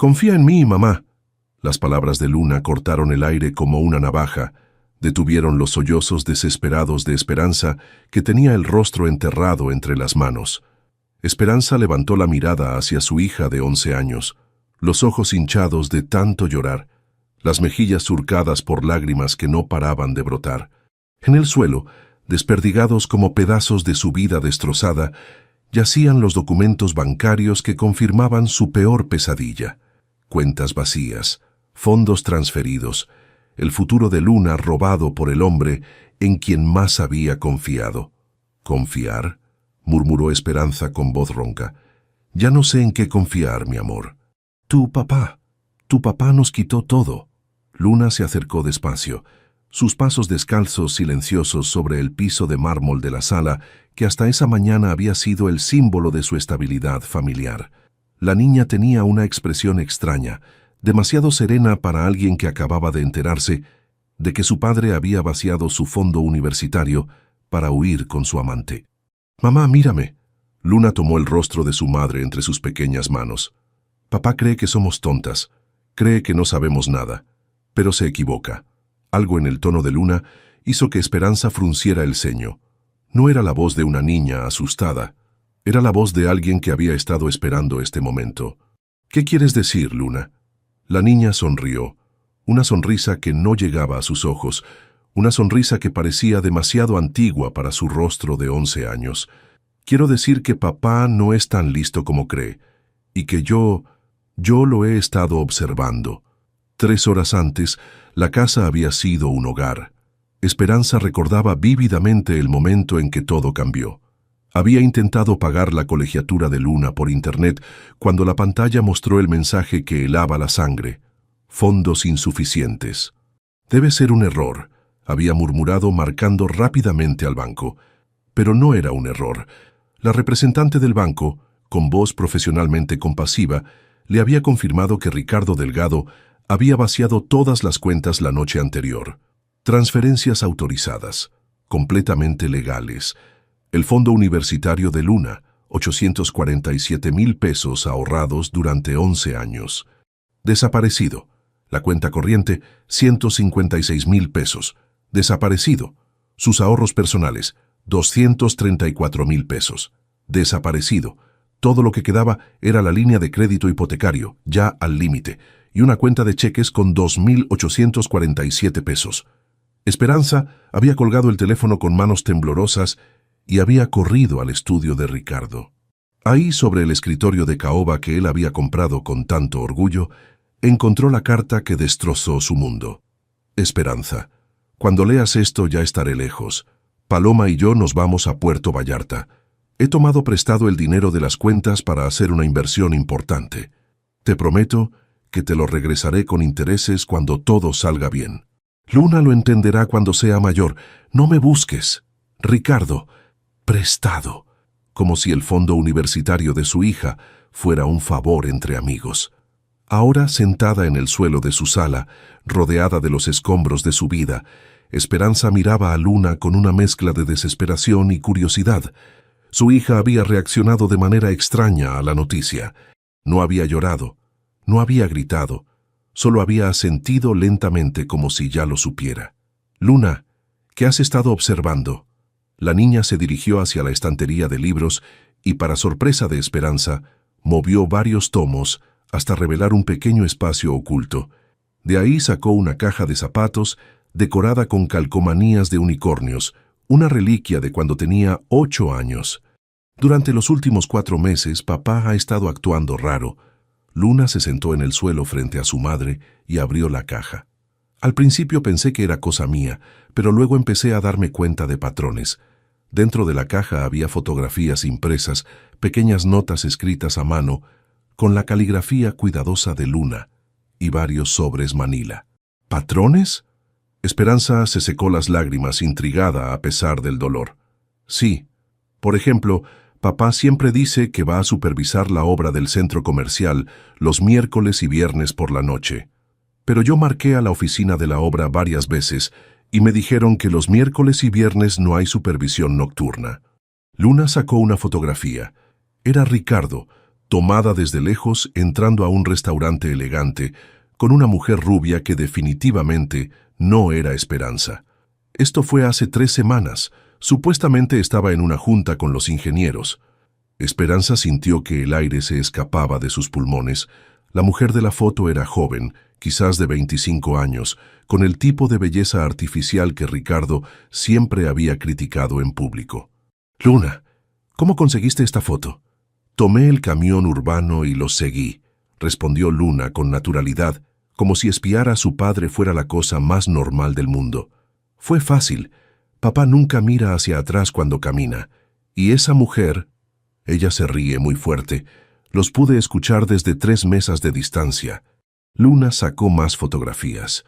Confía en mí, mamá. Las palabras de Luna cortaron el aire como una navaja, detuvieron los sollozos desesperados de Esperanza, que tenía el rostro enterrado entre las manos. Esperanza levantó la mirada hacia su hija de 11 años, los ojos hinchados de tanto llorar, las mejillas surcadas por lágrimas que no paraban de brotar. En el suelo, desperdigados como pedazos de su vida destrozada, yacían los documentos bancarios que confirmaban su peor pesadilla. Cuentas vacías, fondos transferidos, el futuro de Luna robado por el hombre en quien más había confiado. ¿Confiar?, murmuró Esperanza con voz ronca. Ya no sé en qué confiar, mi amor. Tu papá nos quitó todo. Luna se acercó despacio, sus pasos descalzos silenciosos sobre el piso de mármol de la sala que hasta esa mañana había sido el símbolo de su estabilidad familiar. La niña tenía una expresión extraña, demasiado serena para alguien que acababa de enterarse de que su padre había vaciado su fondo universitario para huir con su amante. «Mamá, mírame». Luna tomó el rostro de su madre entre sus pequeñas manos. «Papá cree que somos tontas, cree que no sabemos nada, pero se equivoca». Algo en el tono de Luna hizo que Esperanza frunciera el ceño. No era la voz de una niña asustada, era la voz de alguien que había estado esperando este momento. «¿Qué quieres decir, Luna?» La niña sonrió, una sonrisa que no llegaba a sus ojos, una sonrisa que parecía demasiado antigua para su rostro de 11 años. «Quiero decir que papá no es tan listo como cree, y que yo lo he estado observando». 3 horas antes, la casa había sido un hogar. Esperanza recordaba vívidamente el momento en que todo cambió. Había intentado pagar la colegiatura de Luna por internet cuando la pantalla mostró el mensaje que helaba la sangre. Fondos insuficientes. «Debe ser un error», había murmurado marcando rápidamente al banco. Pero no era un error. La representante del banco, con voz profesionalmente compasiva, le había confirmado que Ricardo Delgado había vaciado todas las cuentas la noche anterior. Transferencias autorizadas, completamente legales. El fondo universitario de Luna, 847,000 pesos ahorrados durante 11 años. Desaparecido. La cuenta corriente, 156,000 pesos. Desaparecido. Sus ahorros personales, 234,000 pesos. Desaparecido. Todo lo que quedaba era la línea de crédito hipotecario, ya al límite, y una cuenta de cheques con 2,847 pesos. Esperanza había colgado el teléfono con manos temblorosas y había corrido al estudio de Ricardo. Ahí, sobre el escritorio de caoba que él había comprado con tanto orgullo, encontró la carta que destrozó su mundo. «Esperanza, cuando leas esto ya estaré lejos. Paloma y yo nos vamos a Puerto Vallarta. He tomado prestado el dinero de las cuentas para hacer una inversión importante. Te prometo que te lo regresaré con intereses cuando todo salga bien. Luna lo entenderá cuando sea mayor. No me busques. Ricardo, prestado», como si el fondo universitario de su hija fuera un favor entre amigos. Ahora, sentada en el suelo de su sala, rodeada de los escombros de su vida, Esperanza miraba a Luna con una mezcla de desesperación y curiosidad. Su hija había reaccionado de manera extraña a la noticia. No había llorado, no había gritado, solo había asentido lentamente como si ya lo supiera. «Luna, ¿qué has estado observando?» La niña se dirigió hacia la estantería de libros y, para sorpresa de Esperanza, movió varios tomos hasta revelar un pequeño espacio oculto. De ahí sacó una caja de zapatos decorada con calcomanías de unicornios, una reliquia de cuando tenía 8 años. Durante los últimos 4 meses, papá ha estado actuando raro. Luna se sentó en el suelo frente a su madre y abrió la caja. Al principio pensé que era cosa mía, pero luego empecé a darme cuenta de patrones. Dentro de la caja había fotografías impresas, pequeñas notas escritas a mano, con la caligrafía cuidadosa de Luna, y varios sobres manila. ¿Patrones? Esperanza se secó las lágrimas, intrigada a pesar del dolor. Sí. Por ejemplo, papá siempre dice que va a supervisar la obra del centro comercial los miércoles y viernes por la noche. Pero yo marqué a la oficina de la obra varias veces y me dijeron que los miércoles y viernes no hay supervisión nocturna. Luna sacó una fotografía. Era Ricardo, tomada desde lejos entrando a un restaurante elegante, con una mujer rubia que definitivamente no era Esperanza. Esto fue hace 3 semanas. Supuestamente estaba en una junta con los ingenieros. Esperanza sintió que el aire se escapaba de sus pulmones. La mujer de la foto era joven, quizás de 25 años, con el tipo de belleza artificial que Ricardo siempre había criticado en público. «Luna, ¿cómo conseguiste esta foto?» «Tomé el camión urbano y lo seguí», respondió Luna con naturalidad, como si espiar a su padre fuera la cosa más normal del mundo. «Fue fácil. Papá nunca mira hacia atrás cuando camina. Y esa mujer...» Ella se ríe muy fuerte. Los pude escuchar desde 3 mesas de distancia. Luna sacó más fotografías.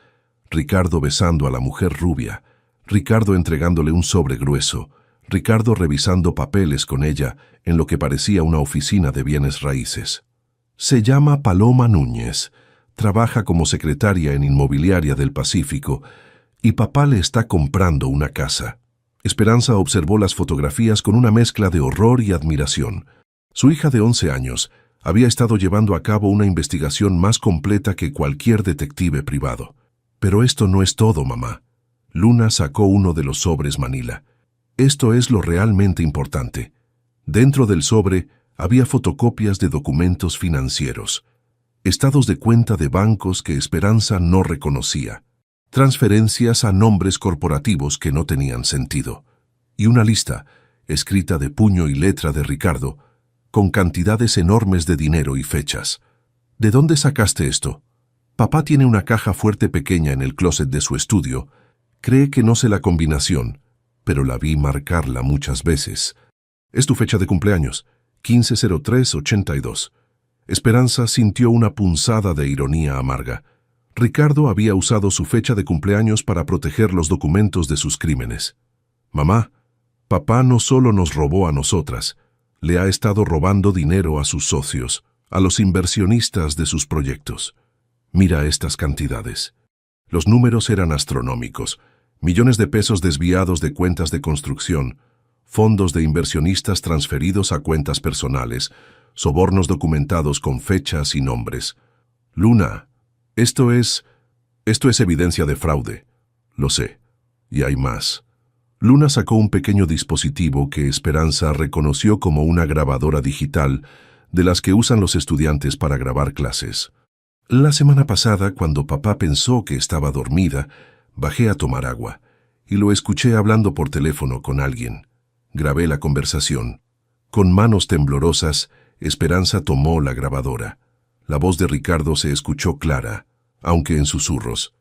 Ricardo besando a la mujer rubia. Ricardo entregándole un sobre grueso. Ricardo revisando papeles con ella en lo que parecía una oficina de bienes raíces. Se llama Paloma Núñez. Trabaja como secretaria en Inmobiliaria del Pacífico y papá le está comprando una casa. Esperanza observó las fotografías con una mezcla de horror y admiración. Su hija de 11 años había estado llevando a cabo una investigación más completa que cualquier detective privado. «Pero esto no es todo, mamá». Luna sacó uno de los sobres manila. «Esto es lo realmente importante». Dentro del sobre había fotocopias de documentos financieros, estados de cuenta de bancos que Esperanza no reconocía, transferencias a nombres corporativos que no tenían sentido, y una lista, escrita de puño y letra de Ricardo, con cantidades enormes de dinero y fechas. «¿De dónde sacaste esto?» «Papá tiene una caja fuerte pequeña en el closet de su estudio. Cree que no sé la combinación, pero la vi marcarla muchas veces. Es tu fecha de cumpleaños, 15/03/82». Esperanza sintió una punzada de ironía amarga. Ricardo había usado su fecha de cumpleaños para proteger los documentos de sus crímenes. «Mamá, papá no solo nos robó a nosotras, le ha estado robando dinero a sus socios, a los inversionistas de sus proyectos. Mira estas cantidades». Los números eran astronómicos. Millones de pesos desviados de cuentas de construcción, fondos de inversionistas transferidos a cuentas personales, sobornos documentados con fechas y nombres. «Luna, esto es evidencia de fraude». «Lo sé. Y hay más». Luna sacó un pequeño dispositivo que Esperanza reconoció como una grabadora digital de las que usan los estudiantes para grabar clases. «La semana pasada, cuando papá pensó que estaba dormida, bajé a tomar agua y lo escuché hablando por teléfono con alguien. Grabé la conversación. Con manos temblorosas, Esperanza tomó la grabadora. La voz de Ricardo se escuchó clara, aunque en susurros.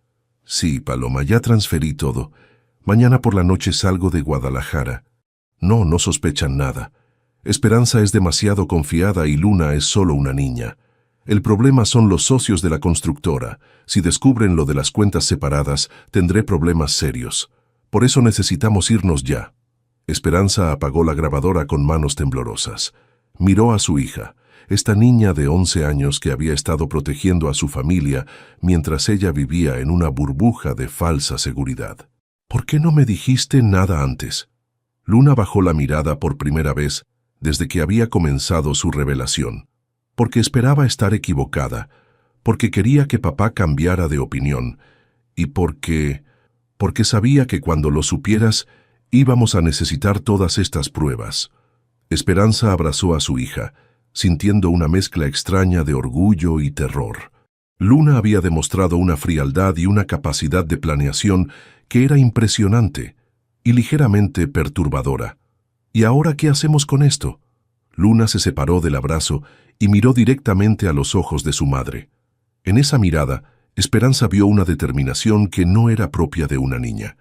«Sí, Paloma, ya transferí todo. Mañana por la noche salgo de Guadalajara». No sospechan nada. Esperanza es demasiado confiada y Luna es solo una niña. El problema son los socios de la constructora. Si descubren lo de las cuentas separadas, tendré problemas serios. Por eso necesitamos irnos ya». Esperanza apagó la grabadora con manos temblorosas. Miró a su hija, esta niña de 11 años que había estado protegiendo a su familia mientras ella vivía en una burbuja de falsa seguridad. «¿Por qué no me dijiste nada antes?» Luna bajó la mirada por primera vez desde que había comenzado su revelación. Porque esperaba estar equivocada, porque quería que papá cambiara de opinión, y porque sabía que cuando lo supieras íbamos a necesitar todas estas pruebas. Esperanza abrazó a su hija, sintiendo una mezcla extraña de orgullo y terror. Luna había demostrado una frialdad y una capacidad de planeación que era impresionante y ligeramente perturbadora. «¿Y ahora qué hacemos con esto?» Luna se separó del abrazo y miró directamente a los ojos de su madre. En esa mirada, Esperanza vio una determinación que no era propia de una niña.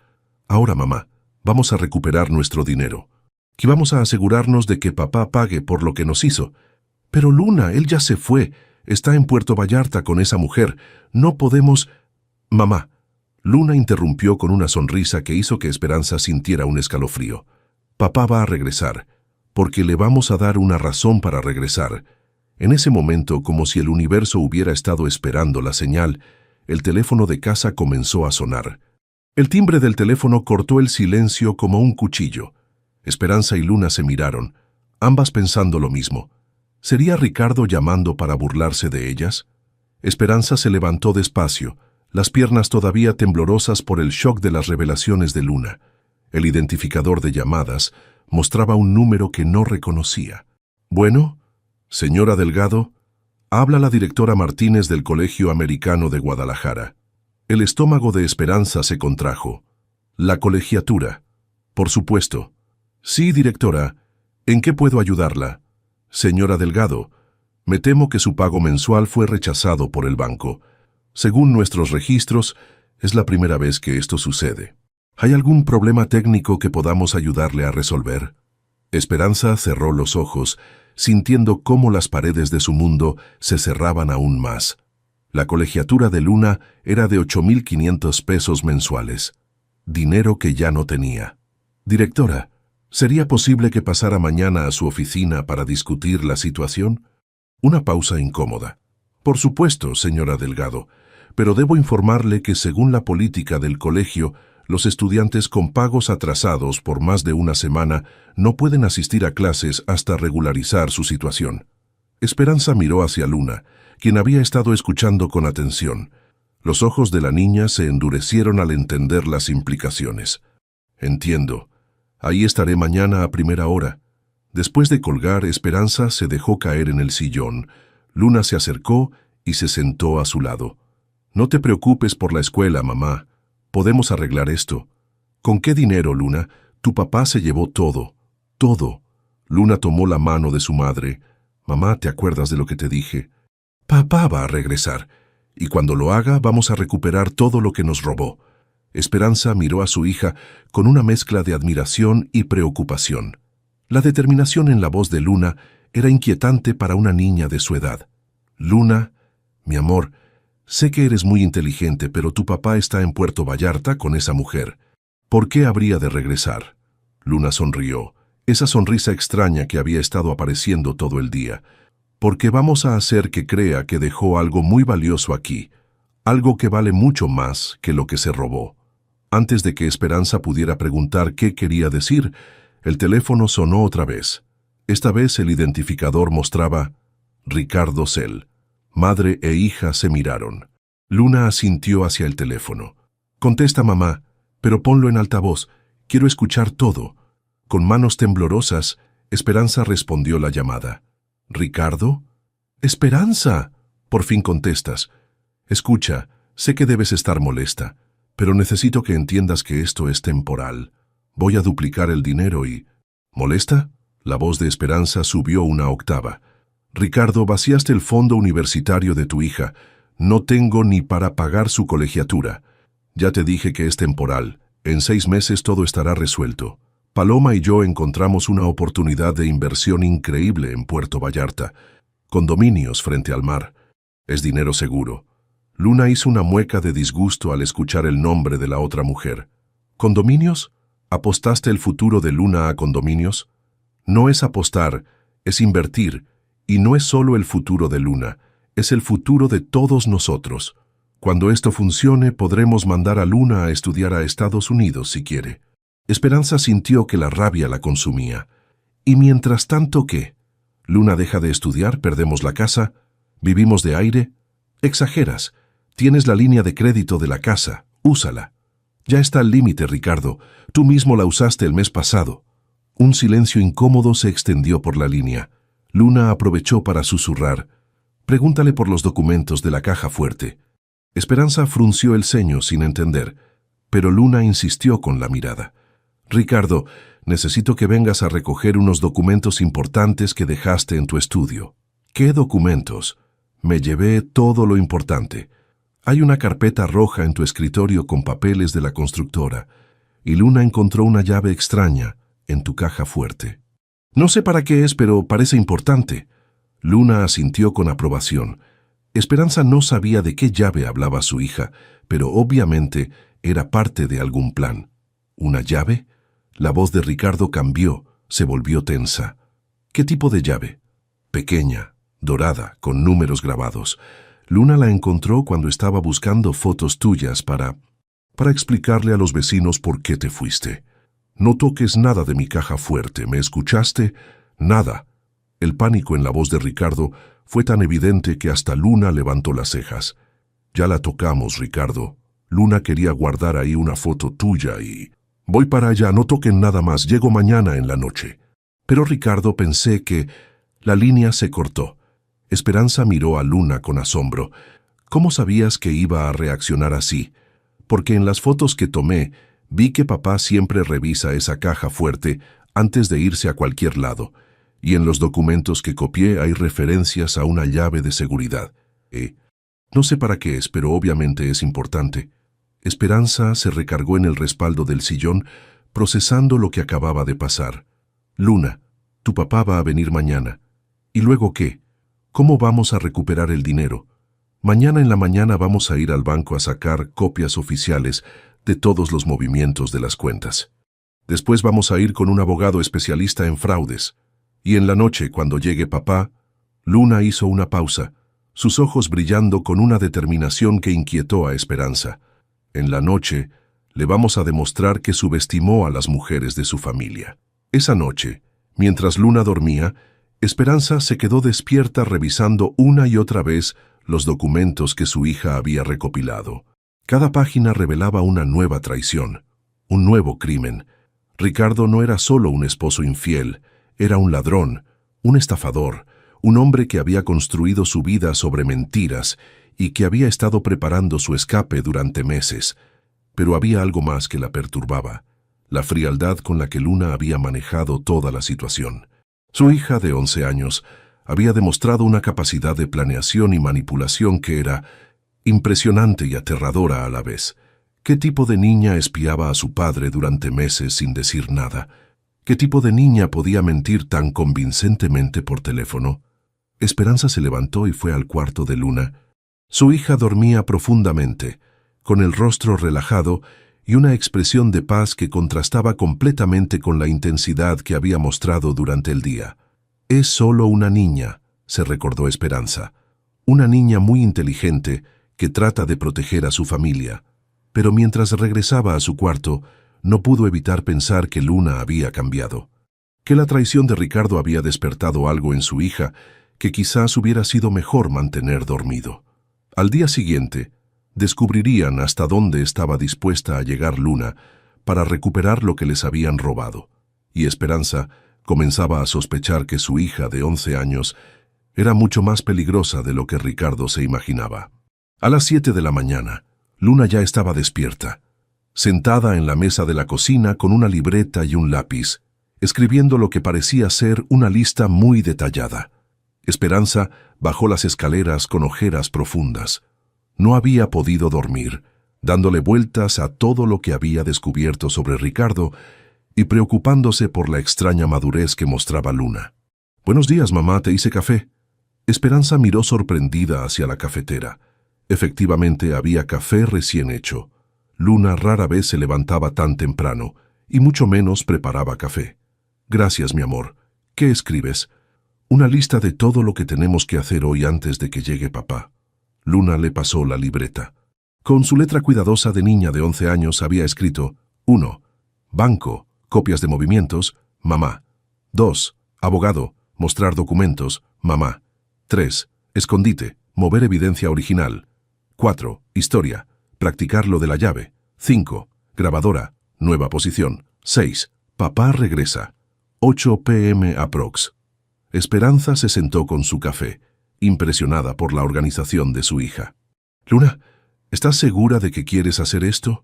«Ahora, mamá, vamos a recuperar nuestro dinero. Y vamos a asegurarnos de que papá pague por lo que nos hizo». «Pero Luna, él ya se fue. Está en Puerto Vallarta con esa mujer. No podemos...» «Mamá». Luna interrumpió con una sonrisa que hizo que Esperanza sintiera un escalofrío. «Papá va a regresar, porque le vamos a dar una razón para regresar». En ese momento, como si el universo hubiera estado esperando la señal, el teléfono de casa comenzó a sonar. El timbre del teléfono cortó el silencio como un cuchillo. Esperanza y Luna se miraron, ambas pensando lo mismo. ¿Sería Ricardo llamando para burlarse de ellas? Esperanza se levantó despacio, las piernas todavía temblorosas por el shock de las revelaciones de Luna. El identificador de llamadas mostraba un número que no reconocía. Bueno, señora Delgado, habla la directora Martínez del Colegio Americano de Guadalajara. El estómago de Esperanza se contrajo. La colegiatura. Por supuesto. Sí, directora. ¿En qué puedo ayudarla? Señora Delgado, me temo que su pago mensual fue rechazado por el banco. Según nuestros registros, es la primera vez que esto sucede. ¿Hay algún problema técnico que podamos ayudarle a resolver? Esperanza cerró los ojos, sintiendo cómo las paredes de su mundo se cerraban aún más. La colegiatura de Luna era de 8,500 pesos mensuales, dinero que ya no tenía. Directora, ¿sería posible que pasara mañana a su oficina para discutir la situación? Una pausa incómoda. Por supuesto, señora Delgado, pero debo informarle que según la política del colegio, los estudiantes con pagos atrasados por más de una semana no pueden asistir a clases hasta regularizar su situación. Esperanza miró hacia Luna, quien había estado escuchando con atención. Los ojos de la niña se endurecieron al entender las implicaciones. Entiendo. Ahí estaré mañana a primera hora. Después de colgar, Esperanza se dejó caer en el sillón. Luna se acercó y se sentó a su lado. No te preocupes por la escuela, mamá. Podemos arreglar esto. ¿Con qué dinero, Luna? Tu papá se llevó todo. Todo. Luna tomó la mano de su madre. Mamá, ¿te acuerdas de lo que te dije? Papá va a regresar, y cuando lo haga vamos a recuperar todo lo que nos robó. Esperanza miró a su hija con una mezcla de admiración y preocupación. La determinación en la voz de Luna era inquietante para una niña de su edad. Luna, mi amor, sé que eres muy inteligente, pero tu papá está en Puerto Vallarta con esa mujer. ¿Por qué habría de regresar? Luna sonrió, esa sonrisa extraña que había estado apareciendo todo el día. Porque vamos a hacer que crea que dejó algo muy valioso aquí, algo que vale mucho más que lo que se robó. Antes de que Esperanza pudiera preguntar qué quería decir, el teléfono sonó otra vez. Esta vez el identificador mostraba Ricardo Cel. Madre e hija se miraron. Luna asintió hacia el teléfono. Contesta, mamá, pero ponlo en altavoz. Quiero escuchar todo. Con manos temblorosas, Esperanza respondió la llamada. ¿Ricardo? ¡Esperanza! Por fin contestas. Escucha, sé que debes estar molesta, pero necesito que entiendas que esto es temporal. Voy a duplicar el dinero y... ¿Molesta? La voz de Esperanza subió una octava. Ricardo, vaciaste el fondo universitario de tu hija. No tengo ni para pagar su colegiatura. Ya te dije que es temporal. En 6 meses todo estará resuelto. Paloma y yo encontramos una oportunidad de inversión increíble en Puerto Vallarta. Condominios frente al mar. Es dinero seguro. Luna hizo una mueca de disgusto al escuchar el nombre de la otra mujer. ¿Condominios? ¿Apostaste el futuro de Luna a condominios? No es apostar, es invertir. Y no es solo el futuro de Luna, es el futuro de todos nosotros. Cuando esto funcione, podremos mandar a Luna a estudiar a Estados Unidos si quiere. Esperanza sintió que la rabia la consumía. ¿Y mientras tanto qué? ¿Luna deja de estudiar, perdemos la casa? ¿Vivimos de aire? Exageras. Tienes la línea de crédito de la casa, úsala. Ya está al límite, Ricardo. Tú mismo la usaste el mes pasado. Un silencio incómodo se extendió por la línea. Luna aprovechó para susurrar. Pregúntale por los documentos de la caja fuerte. Esperanza frunció el ceño sin entender, pero Luna insistió con la mirada. Ricardo, necesito que vengas a recoger unos documentos importantes que dejaste en tu estudio. ¿Qué documentos? Me llevé todo lo importante. Hay una carpeta roja en tu escritorio con papeles de la constructora, y Luna encontró una llave extraña en tu caja fuerte. No sé para qué es, pero parece importante. Luna asintió con aprobación. Esperanza no sabía de qué llave hablaba su hija, pero obviamente era parte de algún plan. ¿Una llave? La voz de Ricardo cambió, se volvió tensa. ¿Qué tipo de llave? Pequeña, dorada, con números grabados. Luna la encontró cuando estaba buscando fotos tuyas para explicarle a los vecinos por qué te fuiste. No toques nada de mi caja fuerte, ¿me escuchaste? Nada. El pánico en la voz de Ricardo fue tan evidente que hasta Luna levantó las cejas. Ya la tocamos, Ricardo. Luna quería guardar ahí una foto tuya y... Voy para allá, no toquen nada más, llego mañana en la noche. Pero Ricardo, pensé que... La línea se cortó. Esperanza miró a Luna con asombro. ¿Cómo sabías que iba a reaccionar así? Porque en las fotos que tomé, vi que papá siempre revisa esa caja fuerte antes de irse a cualquier lado, y en los documentos que copié hay referencias a una llave de seguridad. No sé para qué es, pero obviamente es importante. Esperanza se recargó en el respaldo del sillón, procesando lo que acababa de pasar. Luna, tu papá va a venir mañana. ¿Y luego qué? ¿Cómo vamos a recuperar el dinero? Mañana en la mañana vamos a ir al banco a sacar copias oficiales de todos los movimientos de las cuentas. Después vamos a ir con un abogado especialista en fraudes. Y en la noche, cuando llegue papá... Luna hizo una pausa, sus ojos brillando con una determinación que inquietó a Esperanza. En la noche, le vamos a demostrar que subestimó a las mujeres de su familia. Esa noche, mientras Luna dormía, Esperanza se quedó despierta revisando una y otra vez los documentos que su hija había recopilado. Cada página revelaba una nueva traición, un nuevo crimen. Ricardo no era solo un esposo infiel, era un ladrón, un estafador, un hombre que había construido su vida sobre mentiras y que había estado preparando su escape durante meses. Pero había algo más que la perturbaba, la frialdad con la que Luna había manejado toda la situación. Su hija de 11 años había demostrado una capacidad de planeación y manipulación que era impresionante y aterradora a la vez. ¿Qué tipo de niña espiaba a su padre durante meses sin decir nada? ¿Qué tipo de niña podía mentir tan convincentemente por teléfono? Esperanza se levantó y fue al cuarto de Luna. Su hija dormía profundamente, con el rostro relajado y una expresión de paz que contrastaba completamente con la intensidad que había mostrado durante el día. Es solo una niña, se recordó Esperanza. Una niña muy inteligente que trata de proteger a su familia. Pero mientras regresaba a su cuarto, no pudo evitar pensar que Luna había cambiado. Que la traición de Ricardo había despertado algo en su hija que quizás hubiera sido mejor mantener dormido. Al día siguiente, descubrirían hasta dónde estaba dispuesta a llegar Luna para recuperar lo que les habían robado. Y Esperanza comenzaba a sospechar que su hija de 11 años era mucho más peligrosa de lo que Ricardo se imaginaba. A las 7 de la mañana, Luna ya estaba despierta, sentada en la mesa de la cocina con una libreta y un lápiz, escribiendo lo que parecía ser una lista muy detallada. Esperanza bajó las escaleras con ojeras profundas. No había podido dormir, dándole vueltas a todo lo que había descubierto sobre Ricardo y preocupándose por la extraña madurez que mostraba Luna. «Buenos días, mamá, te hice café». Esperanza miró sorprendida hacia la cafetera. Efectivamente, había café recién hecho. Luna rara vez se levantaba tan temprano, y mucho menos preparaba café. «Gracias, mi amor. ¿Qué escribes?» «Una lista de todo lo que tenemos que hacer hoy antes de que llegue papá». Luna le pasó la libreta. Con su letra cuidadosa de niña de 11 años había escrito: 1. Banco, copias de movimientos, mamá. 2. Abogado, mostrar documentos, mamá. 3. Escondite, mover evidencia original. 4. Historia, practicar lo de la llave. 5. Grabadora, nueva posición. 6. Papá regresa. 8 p.m. aprox. Esperanza se sentó con su café, impresionada por la organización de su hija. «Luna, ¿estás segura de que quieres hacer esto?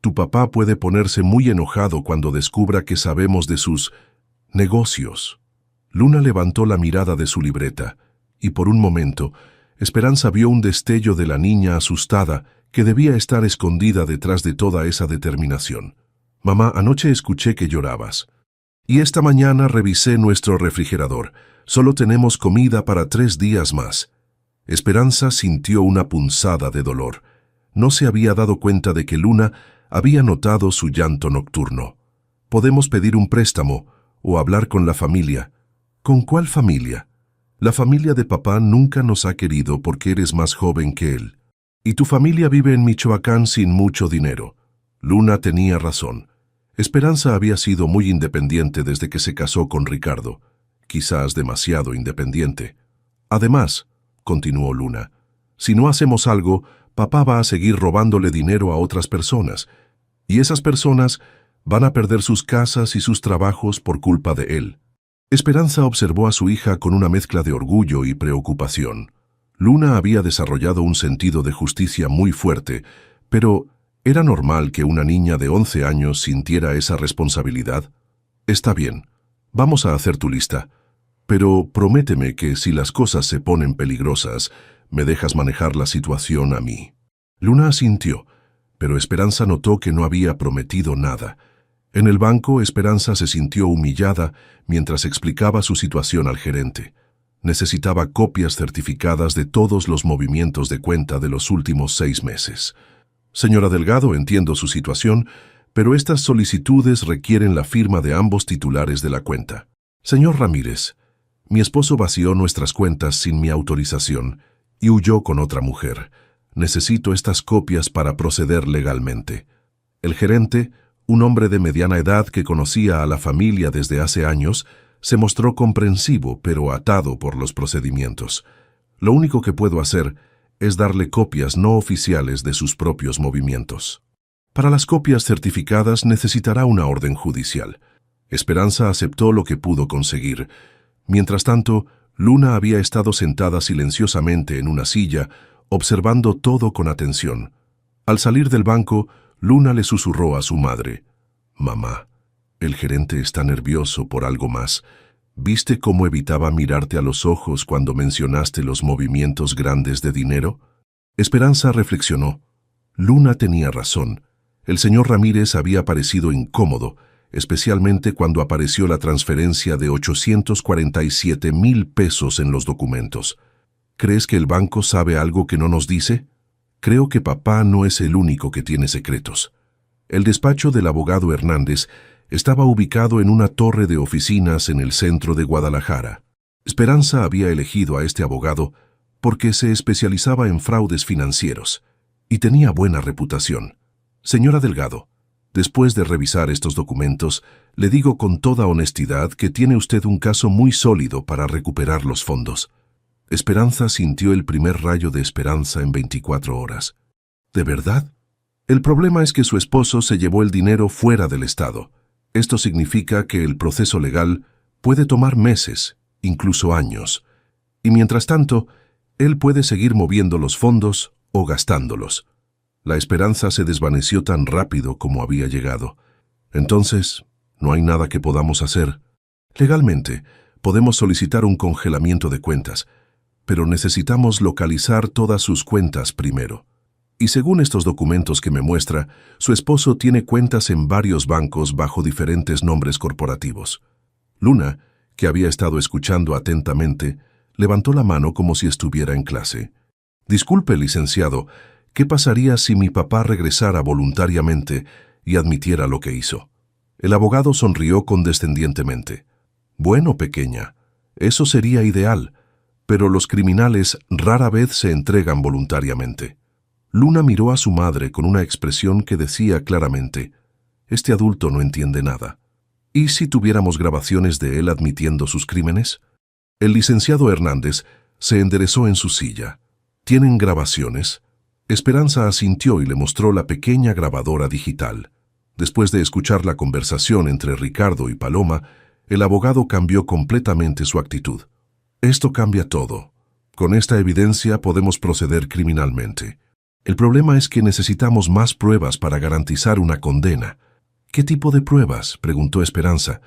Tu papá puede ponerse muy enojado cuando descubra que sabemos de sus negocios». Luna levantó la mirada de su libreta, y por un momento, Esperanza vio un destello de la niña asustada que debía estar escondida detrás de toda esa determinación. «Mamá, anoche escuché que llorabas. Y esta mañana revisé nuestro refrigerador. Solo tenemos comida para 3 días más». Esperanza sintió una punzada de dolor. No se había dado cuenta de que Luna había notado su llanto nocturno. «Podemos pedir un préstamo o hablar con la familia». «¿Con cuál familia?» «La familia de papá nunca nos ha querido porque eres más joven que él. Y tu familia vive en Michoacán sin mucho dinero». Luna tenía razón. Esperanza había sido muy independiente desde que se casó con Ricardo, quizás demasiado independiente. Además, continuó Luna, si no hacemos algo, papá va a seguir robándole dinero a otras personas, y esas personas van a perder sus casas y sus trabajos por culpa de él. Esperanza observó a su hija con una mezcla de orgullo y preocupación. Luna había desarrollado un sentido de justicia muy fuerte, pero ¿era normal que una niña de 11 años sintiera esa responsabilidad? Está bien, vamos a hacer tu lista, pero prométeme que si las cosas se ponen peligrosas, me dejas manejar la situación a mí. Luna asintió, pero Esperanza notó que no había prometido nada. En el banco, Esperanza se sintió humillada mientras explicaba su situación al gerente. Necesitaba copias certificadas de todos los movimientos de cuenta de los últimos 6 meses. Señora Delgado, entiendo su situación, pero estas solicitudes requieren la firma de ambos titulares de la cuenta. Señor Ramírez, mi esposo vació nuestras cuentas sin mi autorización y huyó con otra mujer. Necesito estas copias para proceder legalmente. El gerente, un hombre de mediana edad que conocía a la familia desde hace años, se mostró comprensivo pero atado por los procedimientos. Lo único que puedo hacer es darle copias no oficiales de sus propios movimientos. Para las copias certificadas necesitará una orden judicial. Esperanza aceptó lo que pudo conseguir. Mientras tanto, Luna había estado sentada silenciosamente en una silla, observando todo con atención. Al salir del banco, Luna le susurró a su madre: «Mamá, el gerente está nervioso por algo más. ¿Viste cómo evitaba mirarte a los ojos cuando mencionaste los movimientos grandes de dinero?» Esperanza reflexionó. Luna tenía razón. El señor Ramírez había parecido incómodo, especialmente cuando apareció la transferencia de 847,000 pesos en los documentos. ¿Crees que el banco sabe algo que no nos dice? Creo que papá no es el único que tiene secretos. El despacho del abogado Hernández estaba ubicado en una torre de oficinas en el centro de Guadalajara. Esperanza había elegido a este abogado porque se especializaba en fraudes financieros y tenía buena reputación. Señora Delgado, después de revisar estos documentos, le digo con toda honestidad que tiene usted un caso muy sólido para recuperar los fondos. Esperanza sintió el primer rayo de esperanza en 24 horas. ¿De verdad? El problema es que su esposo se llevó el dinero fuera del estado. Esto significa que el proceso legal puede tomar meses, incluso años. Y mientras tanto, él puede seguir moviendo los fondos o gastándolos. La esperanza se desvaneció tan rápido como había llegado. Entonces, no hay nada que podamos hacer. Legalmente, podemos solicitar un congelamiento de cuentas, pero necesitamos localizar todas sus cuentas primero. Y según estos documentos que me muestra, su esposo tiene cuentas en varios bancos bajo diferentes nombres corporativos. Luna, que había estado escuchando atentamente, levantó la mano como si estuviera en clase. Disculpe, licenciado, ¿qué pasaría si mi papá regresara voluntariamente y admitiera lo que hizo? El abogado sonrió condescendientemente. Bueno, pequeña, eso sería ideal, pero los criminales rara vez se entregan voluntariamente. Luna miró a su madre con una expresión que decía claramente: este adulto no entiende nada. ¿Y si tuviéramos grabaciones de él admitiendo sus crímenes? El licenciado Hernández se enderezó en su silla. ¿Tienen grabaciones? Esperanza asintió y le mostró la pequeña grabadora digital. Después de escuchar la conversación entre Ricardo y Paloma, el abogado cambió completamente su actitud. Esto cambia todo. Con esta evidencia podemos proceder criminalmente. El problema es que necesitamos más pruebas para garantizar una condena. ¿Qué tipo de pruebas?, preguntó Esperanza.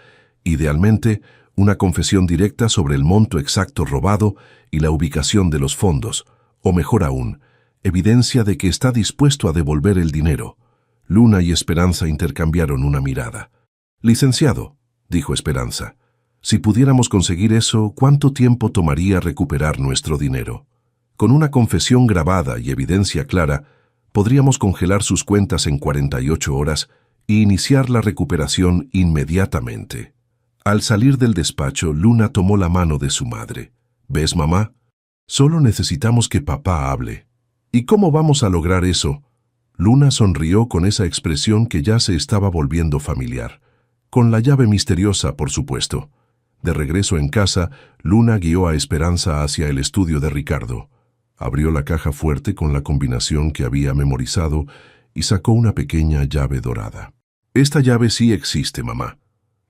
Idealmente, una confesión directa sobre el monto exacto robado y la ubicación de los fondos, o mejor aún, evidencia de que está dispuesto a devolver el dinero. Luna y Esperanza intercambiaron una mirada. «Licenciado», dijo Esperanza, «si pudiéramos conseguir eso, ¿cuánto tiempo tomaría recuperar nuestro dinero? Con una confesión grabada y evidencia clara, podríamos congelar sus cuentas en 48 horas y iniciar la recuperación inmediatamente». Al salir del despacho, Luna tomó la mano de su madre. «¿Ves, mamá? Solo necesitamos que papá hable». «¿Y cómo vamos a lograr eso?». Luna sonrió con esa expresión que ya se estaba volviendo familiar. «Con la llave misteriosa, por supuesto. De regreso en casa, Luna guió a Esperanza hacia el estudio de Ricardo. Abrió la caja fuerte con la combinación que había memorizado y sacó una pequeña llave dorada. Esta llave sí existe, mamá.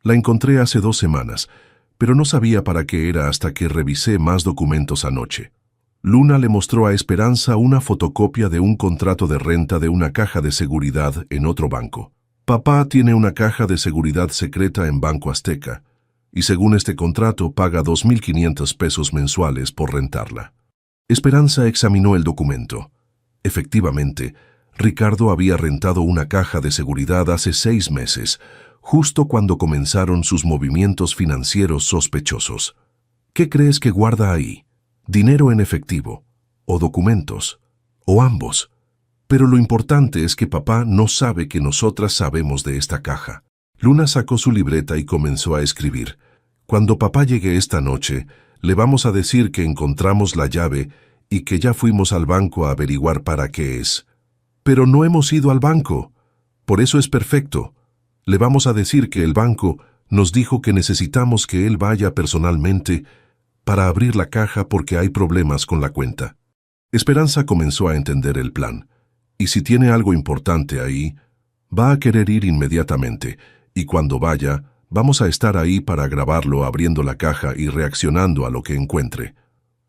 La encontré hace 2 semanas, pero no sabía para qué era hasta que revisé más documentos anoche. Luna le mostró a Esperanza una fotocopia de un contrato de renta de una caja de seguridad en otro banco. Papá tiene una caja de seguridad secreta en Banco Azteca, y según este contrato paga 2,500 pesos mensuales por rentarla. Esperanza examinó el documento. Efectivamente, Ricardo había rentado una caja de seguridad hace 6 meses, justo cuando comenzaron sus movimientos financieros sospechosos. ¿Qué crees que guarda ahí? ¿Dinero en efectivo? ¿O documentos? ¿O ambos? Pero lo importante es que papá no sabe que nosotras sabemos de esta caja. Luna sacó su libreta y comenzó a escribir. Cuando papá llegue esta noche, le vamos a decir que encontramos la llave y que ya fuimos al banco a averiguar para qué es. Pero no hemos ido al banco. Por eso es perfecto. Le vamos a decir que el banco nos dijo que necesitamos que él vaya personalmente para abrir la caja porque hay problemas con la cuenta. Esperanza comenzó a entender el plan. Y si tiene algo importante ahí, va a querer ir inmediatamente, y cuando vaya, vamos a estar ahí para grabarlo abriendo la caja y reaccionando a lo que encuentre.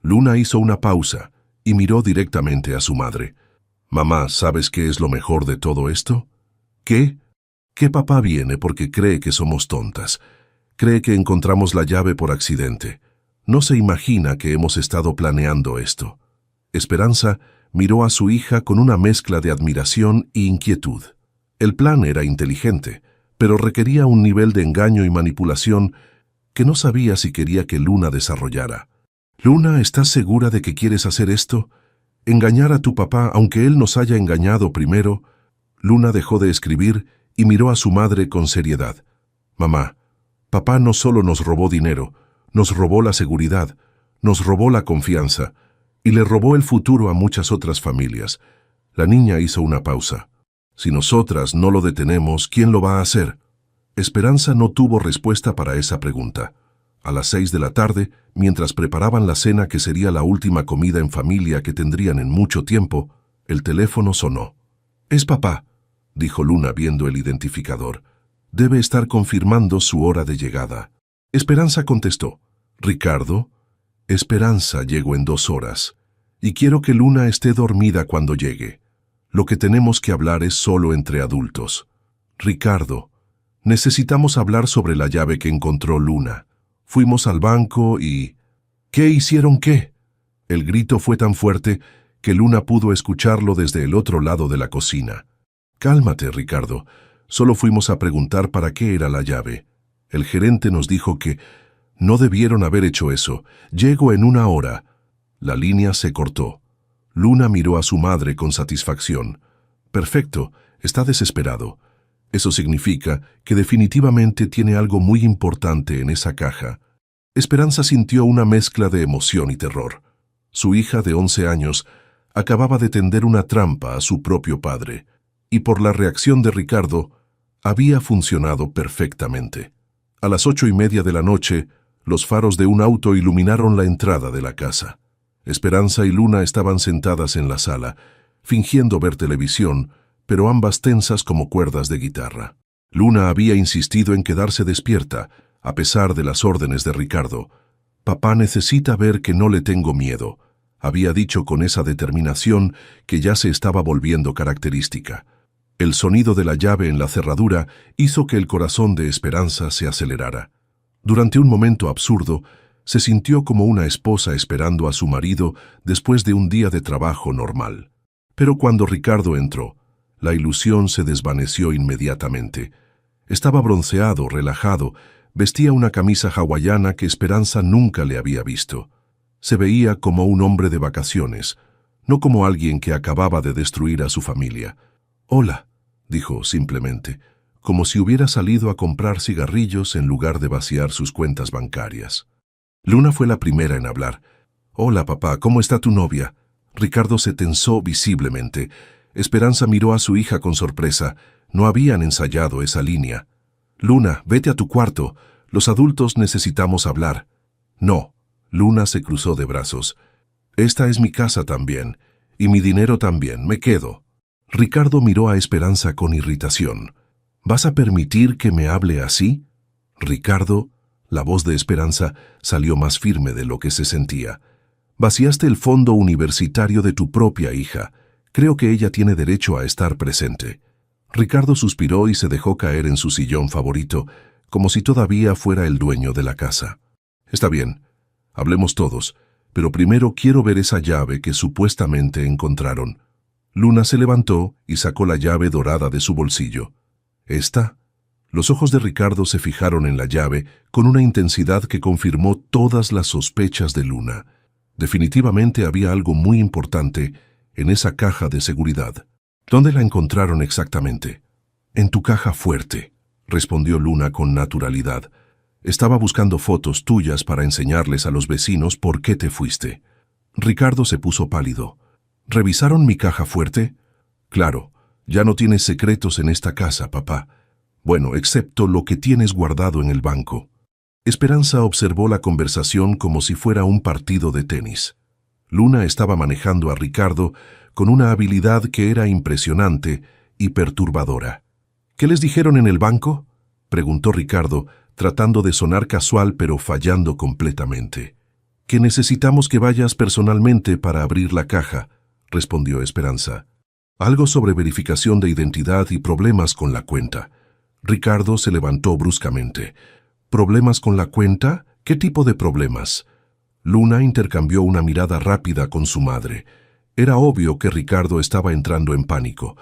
Luna hizo una pausa y miró directamente a su madre. Mamá, ¿sabes qué es lo mejor de todo esto? ¿Qué? Que papá viene porque cree que somos tontas. Cree que encontramos la llave por accidente. No se imagina que hemos estado planeando esto. Esperanza miró a su hija con una mezcla de admiración e inquietud. El plan era inteligente, pero requería un nivel de engaño y manipulación que no sabía si quería que Luna desarrollara. Luna, ¿estás segura de que quieres hacer esto? ¿Engañar a tu papá aunque él nos haya engañado primero? Luna dejó de escribir y miró a su madre con seriedad. Mamá, papá no solo nos robó dinero, nos robó la seguridad, nos robó la confianza y le robó el futuro a muchas otras familias. La niña hizo una pausa. Si nosotras no lo detenemos, ¿quién lo va a hacer? Esperanza no tuvo respuesta para esa pregunta. A las 6 de la tarde, mientras preparaban la cena que sería la última comida en familia que tendrían en mucho tiempo, el teléfono sonó. «Es papá», dijo Luna viendo el identificador. «Debe estar confirmando su hora de llegada». Esperanza contestó. «Ricardo, Esperanza llegó en 2 horas, y quiero que Luna esté dormida cuando llegue. Lo que tenemos que hablar es solo entre adultos. Ricardo, necesitamos hablar sobre la llave que encontró Luna. Fuimos al banco y... ¿Qué hicieron qué?» El grito fue tan fuerte que Luna pudo escucharlo desde el otro lado de la cocina. «Cálmate, Ricardo. Solo fuimos a preguntar para qué era la llave. El gerente nos dijo que no debieron haber hecho eso. Llego en 1 hora». La línea se cortó. Luna miró a su madre con satisfacción. «Perfecto, está desesperado. Eso significa que definitivamente tiene algo muy importante en esa caja». Esperanza sintió una mezcla de emoción y terror. Su hija de 11 años acababa de tender una trampa a su propio padre, y por la reacción de Ricardo, había funcionado perfectamente. A las 8:30 de la noche, los faros de un auto iluminaron la entrada de la casa. Esperanza y Luna estaban sentadas en la sala, fingiendo ver televisión, pero ambas tensas como cuerdas de guitarra. Luna había insistido en quedarse despierta, a pesar de las órdenes de Ricardo. «Papá necesita ver que no le tengo miedo», había dicho con esa determinación que ya se estaba volviendo característica. El sonido de la llave en la cerradura hizo que el corazón de Esperanza se acelerara. Durante un momento absurdo, se sintió como una esposa esperando a su marido después de un día de trabajo normal. Pero cuando Ricardo entró, la ilusión se desvaneció inmediatamente. Estaba bronceado, relajado, vestía una camisa hawaiana que Esperanza nunca le había visto. Se veía como un hombre de vacaciones, no como alguien que acababa de destruir a su familia. «Hola», dijo simplemente, como si hubiera salido a comprar cigarrillos en lugar de vaciar sus cuentas bancarias. Luna fue la primera en hablar. «Hola, papá, ¿cómo está tu novia?» Ricardo se tensó visiblemente. Esperanza miró a su hija con sorpresa. No habían ensayado esa línea. «Luna, vete a tu cuarto. Los adultos necesitamos hablar. No. Luna se cruzó de brazos. Esta es mi casa también, y mi dinero también, me quedo. Ricardo miró a Esperanza con irritación. ¿Vas a permitir que me hable así? Ricardo, la voz de Esperanza salió más firme de lo que se sentía. Vaciaste el fondo universitario de tu propia hija. Creo que ella tiene derecho a estar presente. Ricardo suspiró y se dejó caer en su sillón favorito, como si todavía fuera el dueño de la casa. Está bien, hablemos todos, pero primero quiero ver esa llave que supuestamente encontraron. Luna se levantó y sacó la llave dorada de su bolsillo. ¿Esta? Los ojos de Ricardo se fijaron en la llave con una intensidad que confirmó todas las sospechas de Luna. Definitivamente había algo muy importante en esa caja de seguridad. ¿Dónde la encontraron exactamente? En tu caja fuerte, respondió Luna con naturalidad. Estaba buscando fotos tuyas para enseñarles a los vecinos por qué te fuiste. Ricardo se puso pálido. ¿Revisaron mi caja fuerte? Claro, ya no tienes secretos en esta casa, papá. Bueno, excepto lo que tienes guardado en el banco. Esperanza observó la conversación como si fuera un partido de tenis. Luna estaba manejando a Ricardo con una habilidad que era impresionante y perturbadora. ¿Qué les dijeron en el banco?, preguntó Ricardo, tratando de sonar casual pero fallando completamente. Que necesitamos que vayas personalmente para abrir la caja, respondió Esperanza. Algo sobre verificación de identidad y problemas con la cuenta. Ricardo se levantó bruscamente. ¿Problemas con la cuenta? ¿Qué tipo de problemas? Luna intercambió una mirada rápida con su madre. Era obvio que Ricardo estaba entrando en pánico.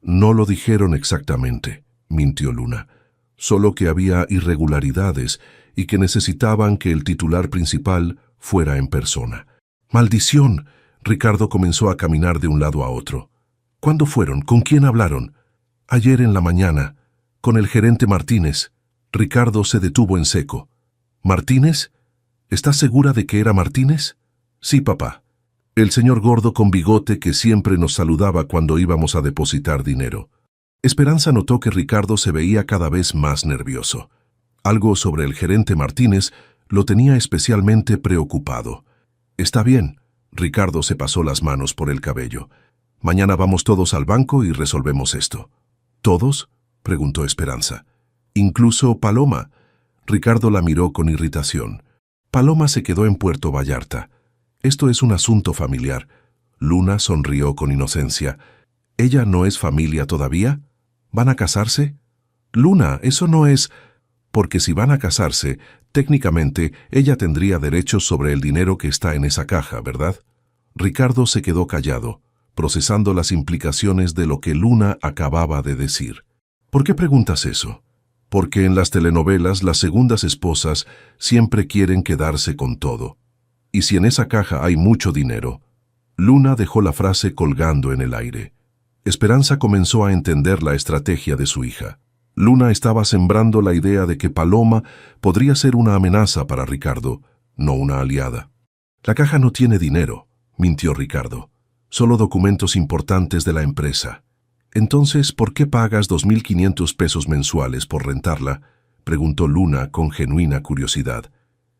No lo dijeron exactamente, mintió Luna. Solo que había irregularidades y que necesitaban que el titular principal fuera en persona. ¡Maldición! Ricardo comenzó a caminar de un lado a otro. ¿Cuándo fueron? ¿Con quién hablaron? Ayer en la mañana, con el gerente Martínez. Ricardo se detuvo en seco. ¿Martínez? ¿Estás segura de que era Martínez? Sí, papá. El señor gordo con bigote que siempre nos saludaba cuando íbamos a depositar dinero. Esperanza notó que Ricardo se veía cada vez más nervioso. Algo sobre el gerente Martínez lo tenía especialmente preocupado. Está bien. Ricardo se pasó las manos por el cabello. Mañana vamos todos al banco y resolvemos esto. ¿Todos?, preguntó Esperanza. Incluso Paloma. Ricardo la miró con irritación. Paloma se quedó en Puerto Vallarta. Esto es un asunto familiar. Luna sonrió con inocencia. ¿Ella no es familia todavía? ¿Van a casarse? Luna, eso no es... Porque si van a casarse, técnicamente ella tendría derechos sobre el dinero que está en esa caja, ¿verdad? Ricardo se quedó callado, procesando las implicaciones de lo que Luna acababa de decir. ¿Por qué preguntas eso? Porque en las telenovelas las segundas esposas siempre quieren quedarse con todo. Y si en esa caja hay mucho dinero... Luna dejó la frase colgando en el aire. Esperanza comenzó a entender la estrategia de su hija. Luna estaba sembrando la idea de que Paloma podría ser una amenaza para Ricardo, no una aliada. La caja no tiene dinero, mintió Ricardo. Solo documentos importantes de la empresa. Entonces, ¿por qué pagas 2.500 pesos mensuales por rentarla?, preguntó Luna con genuina curiosidad.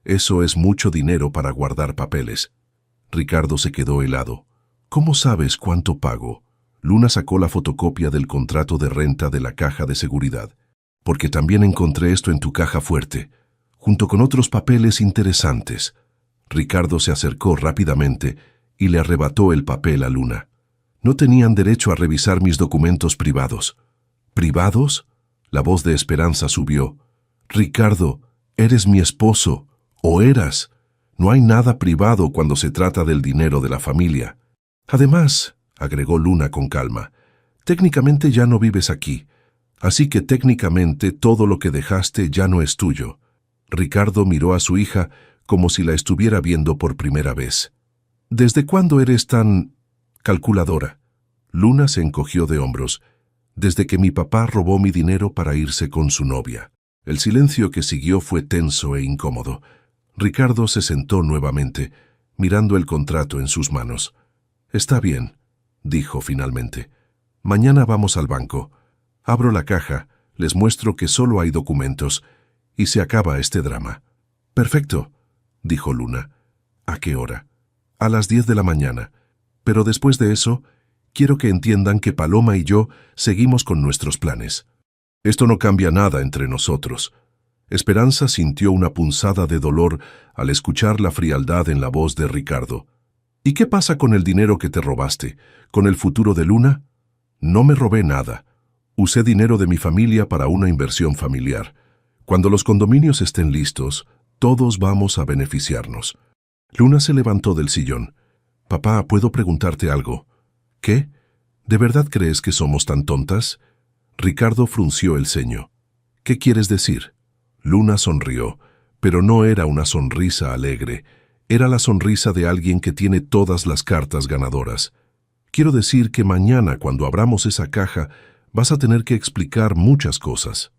Eso es mucho dinero para guardar papeles. Ricardo se quedó helado. ¿Cómo sabes cuánto pago? Luna sacó la fotocopia del contrato de renta de la caja de seguridad. Porque también encontré esto en tu caja fuerte, junto con otros papeles interesantes. Ricardo se acercó rápidamente y le arrebató el papel a Luna. No tenían derecho a revisar mis documentos privados. ¿Privados? La voz de Esperanza subió. Ricardo, eres mi esposo, o eras. No hay nada privado cuando se trata del dinero de la familia. Además, agregó Luna con calma, técnicamente ya no vives aquí, así que técnicamente todo lo que dejaste ya no es tuyo. Ricardo miró a su hija como si la estuviera viendo por primera vez. ¿Desde cuándo eres tan calculadora? Luna se encogió de hombros. Desde que mi papá robó mi dinero para irse con su novia. El silencio que siguió fue tenso e incómodo. Ricardo se sentó nuevamente, mirando el contrato en sus manos. Está bien, dijo finalmente. Mañana vamos al banco. Abro la caja, les muestro que solo hay documentos, y se acaba este drama. Perfecto, dijo Luna. ¿A qué hora? A las 10 de la mañana. Pero después de eso, quiero que entiendan que Paloma y yo seguimos con nuestros planes. Esto no cambia nada entre nosotros. Esperanza sintió una punzada de dolor al escuchar la frialdad en la voz de Ricardo. ¿Y qué pasa con el dinero que te robaste? ¿Con el futuro de Luna? No me robé nada. Usé dinero de mi familia para una inversión familiar. Cuando los condominios estén listos, todos vamos a beneficiarnos. Luna se levantó del sillón. Papá, ¿puedo preguntarte algo? ¿Qué? ¿De verdad crees que somos tan tontas? Ricardo frunció el ceño. ¿Qué quieres decir? Luna sonrió, pero no era una sonrisa alegre. Era la sonrisa de alguien que tiene todas las cartas ganadoras. Quiero decir que mañana, cuando abramos esa caja, vas a tener que explicar muchas cosas.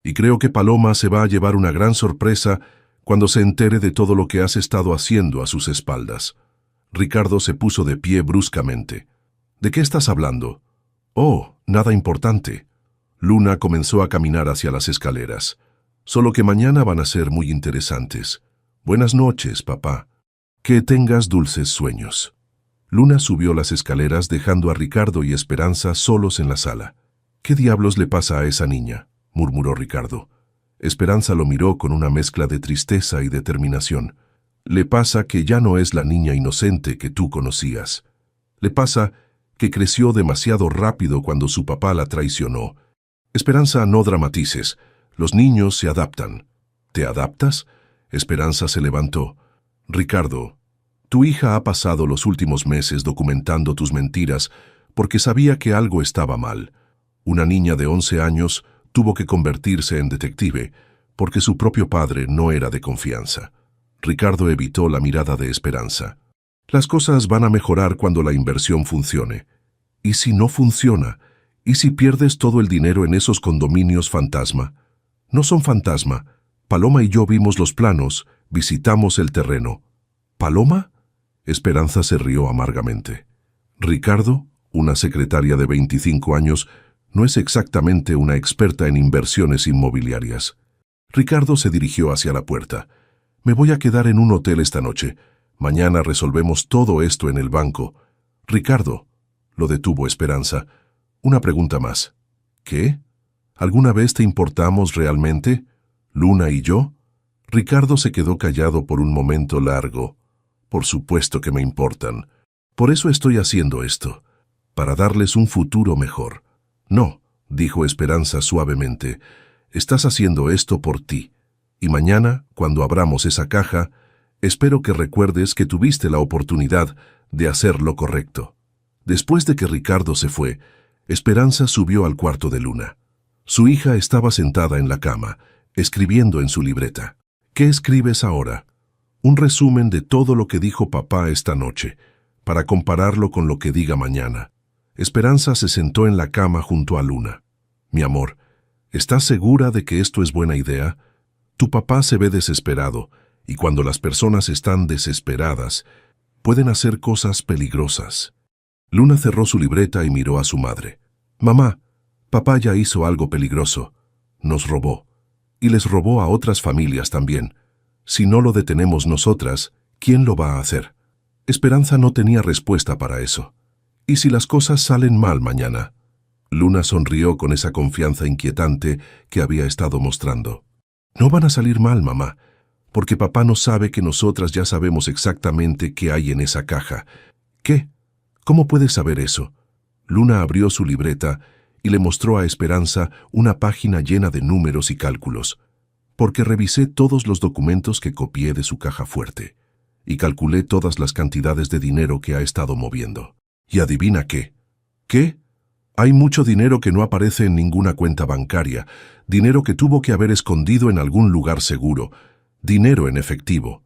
Y creo que Paloma se va a llevar una gran sorpresa cuando se entere de todo lo que has estado haciendo a sus espaldas. Ricardo se puso de pie bruscamente. ¿De qué estás hablando? Oh, nada importante. Luna comenzó a caminar hacia las escaleras. Solo que mañana van a ser muy interesantes. Buenas noches, papá. Que tengas dulces sueños. Luna subió las escaleras dejando a Ricardo y Esperanza solos en la sala. ¿Qué diablos le pasa a esa niña?, murmuró Ricardo. Esperanza lo miró con una mezcla de tristeza y determinación. Le pasa que ya no es la niña inocente que tú conocías. Le pasa que creció demasiado rápido cuando su papá la traicionó. Esperanza, no dramatices. Los niños se adaptan. ¿Te adaptas? Esperanza se levantó. Ricardo, tu hija ha pasado los últimos meses documentando tus mentiras porque sabía que algo estaba mal. Una niña de 11 años tuvo que convertirse en detective porque su propio padre no era de confianza. Ricardo evitó la mirada de Esperanza. Las cosas van a mejorar cuando la inversión funcione. ¿Y si no funciona? ¿Y si pierdes todo el dinero en esos condominios fantasma? No son fantasma. Paloma y yo vimos los planos, visitamos el terreno. ¿Paloma? Esperanza se rió amargamente. Ricardo, una secretaria de 25 años, no es exactamente una experta en inversiones inmobiliarias. Ricardo se dirigió hacia la puerta. Me voy a quedar en un hotel esta noche. Mañana resolvemos todo esto en el banco. Ricardo, lo detuvo Esperanza. Una pregunta más. ¿Qué? ¿Alguna vez te importamos realmente? ¿Luna y yo? Ricardo se quedó callado por un momento largo. Por supuesto que me importan. Por eso estoy haciendo esto. Para darles un futuro mejor. No, dijo Esperanza suavemente. Estás haciendo esto por ti. Y mañana, cuando abramos esa caja, espero que recuerdes que tuviste la oportunidad de hacer lo correcto. Después de que Ricardo se fue, Esperanza subió al cuarto de Luna. Su hija estaba sentada en la cama, escribiendo en su libreta. ¿Qué escribes ahora? Un resumen de todo lo que dijo papá esta noche, para compararlo con lo que diga mañana. Esperanza se sentó en la cama junto a Luna. Mi amor, ¿estás segura de que esto es buena idea? Tu papá se ve desesperado, y cuando las personas están desesperadas, pueden hacer cosas peligrosas. Luna cerró su libreta y miró a su madre. Mamá, papá ya hizo algo peligroso. Nos robó. Y les robó a otras familias también. Si no lo detenemos nosotras, ¿quién lo va a hacer? Esperanza no tenía respuesta para eso. ¿Y si las cosas salen mal mañana? Luna sonrió con esa confianza inquietante que había estado mostrando. No van a salir mal, mamá, porque papá no sabe que nosotras ya sabemos exactamente qué hay en esa caja. ¿Qué? ¿Cómo puedes saber eso? Luna abrió su libreta y le mostró a Esperanza una página llena de números y cálculos, porque revisé todos los documentos que copié de su caja fuerte y calculé todas las cantidades de dinero que ha estado moviendo. ¿Y adivina qué? ¿Qué? Hay mucho dinero que no aparece en ninguna cuenta bancaria, dinero que tuvo que haber escondido en algún lugar seguro, dinero en efectivo.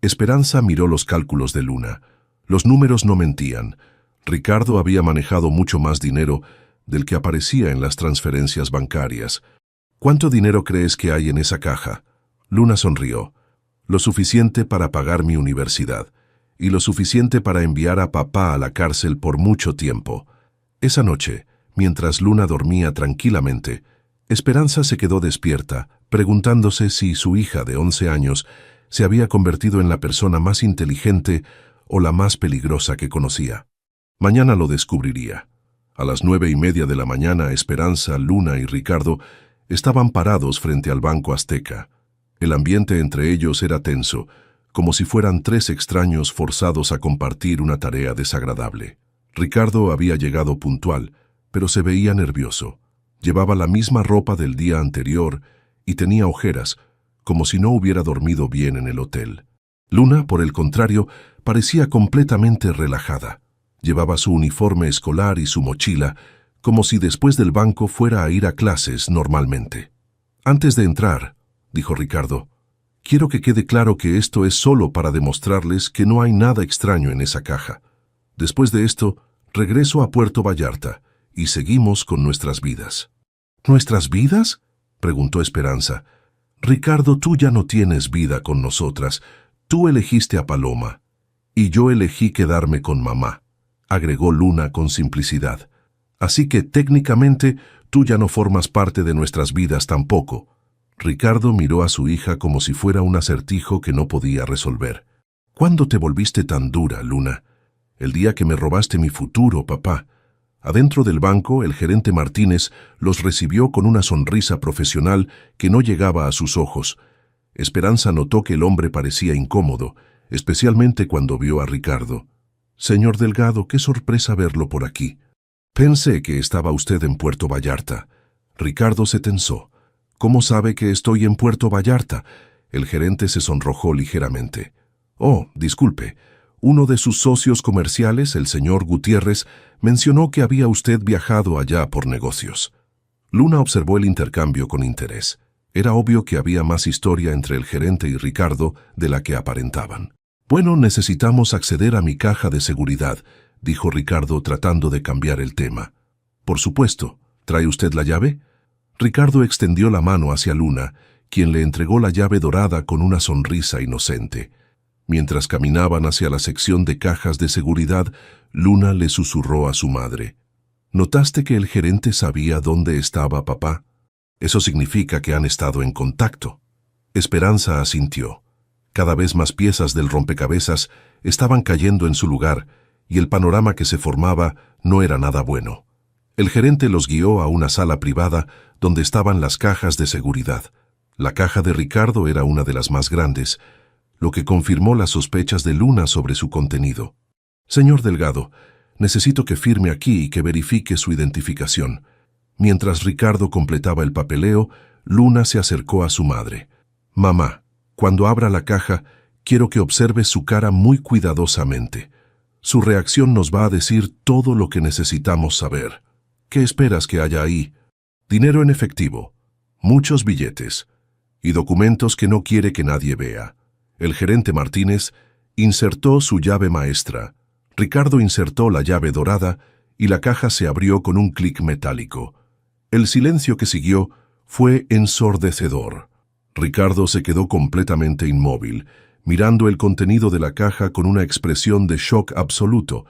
Esperanza miró los cálculos de Luna. Los números no mentían. Ricardo había manejado mucho más dinero del que aparecía en las transferencias bancarias. ¿Cuánto dinero crees que hay en esa caja? Luna sonrió. Lo suficiente para pagar mi universidad, y lo suficiente para enviar a papá a la cárcel por mucho tiempo. Esa noche, mientras Luna dormía tranquilamente, Esperanza se quedó despierta, preguntándose si su hija de 11 años se había convertido en la persona más inteligente o la más peligrosa que conocía. Mañana lo descubriría. A las 9:30 de la mañana, Esperanza, Luna y Ricardo estaban parados frente al Banco Azteca. El ambiente entre ellos era tenso, como si fueran tres extraños forzados a compartir una tarea desagradable. Ricardo había llegado puntual, pero se veía nervioso. Llevaba la misma ropa del día anterior y tenía ojeras, como si no hubiera dormido bien en el hotel. Luna, por el contrario, parecía completamente relajada. Llevaba su uniforme escolar y su mochila, como si después del banco fuera a ir a clases normalmente. «Antes de entrar», dijo Ricardo, «quiero que quede claro que esto es solo para demostrarles que no hay nada extraño en esa caja. Después de esto, regreso a Puerto Vallarta y seguimos con nuestras vidas». «¿Nuestras vidas?», preguntó Esperanza. «Ricardo, tú ya no tienes vida con nosotras. Tú elegiste a Paloma. Y yo elegí quedarme con mamá», agregó Luna con simplicidad. «Así que técnicamente tú ya no formas parte de nuestras vidas tampoco». Ricardo miró a su hija como si fuera un acertijo que no podía resolver. «¿Cuándo te volviste tan dura, Luna?» «El día que me robaste mi futuro, papá». Adentro del banco, el gerente Martínez los recibió con una sonrisa profesional que no llegaba a sus ojos. Esperanza notó que el hombre parecía incómodo, especialmente cuando vio a Ricardo. «Señor Delgado, qué sorpresa verlo por aquí. Pensé que estaba usted en Puerto Vallarta». Ricardo se tensó. «¿Cómo sabe que estoy en Puerto Vallarta?». El gerente se sonrojó ligeramente. «Oh, disculpe. Uno de sus socios comerciales, el señor Gutiérrez, mencionó que había usted viajado allá por negocios». Luna observó el intercambio con interés. Era obvio que había más historia entre el gerente y Ricardo de la que aparentaban. «Bueno, necesitamos acceder a mi caja de seguridad», dijo Ricardo tratando de cambiar el tema. «Por supuesto. ¿Trae usted la llave?». Ricardo extendió la mano hacia Luna, quien le entregó la llave dorada con una sonrisa inocente. Mientras caminaban hacia la sección de cajas de seguridad, Luna le susurró a su madre. «¿Notaste que el gerente sabía dónde estaba papá? Eso significa que han estado en contacto». Esperanza asintió. Cada vez más piezas del rompecabezas estaban cayendo en su lugar, y el panorama que se formaba no era nada bueno. El gerente los guió a una sala privada donde estaban las cajas de seguridad. La caja de Ricardo era una de las más grandes, lo que confirmó las sospechas de Luna sobre su contenido. «Señor Delgado, necesito que firme aquí y que verifique su identificación». Mientras Ricardo completaba el papeleo, Luna se acercó a su madre. «Mamá, cuando abra la caja, quiero que observe su cara muy cuidadosamente. Su reacción nos va a decir todo lo que necesitamos saber. ¿Qué esperas que haya ahí? Dinero en efectivo, muchos billetes y documentos que no quiere que nadie vea». El gerente Martínez insertó su llave maestra. Ricardo insertó la llave dorada y la caja se abrió con un clic metálico. El silencio que siguió fue ensordecedor. Ricardo se quedó completamente inmóvil, mirando el contenido de la caja con una expresión de shock absoluto.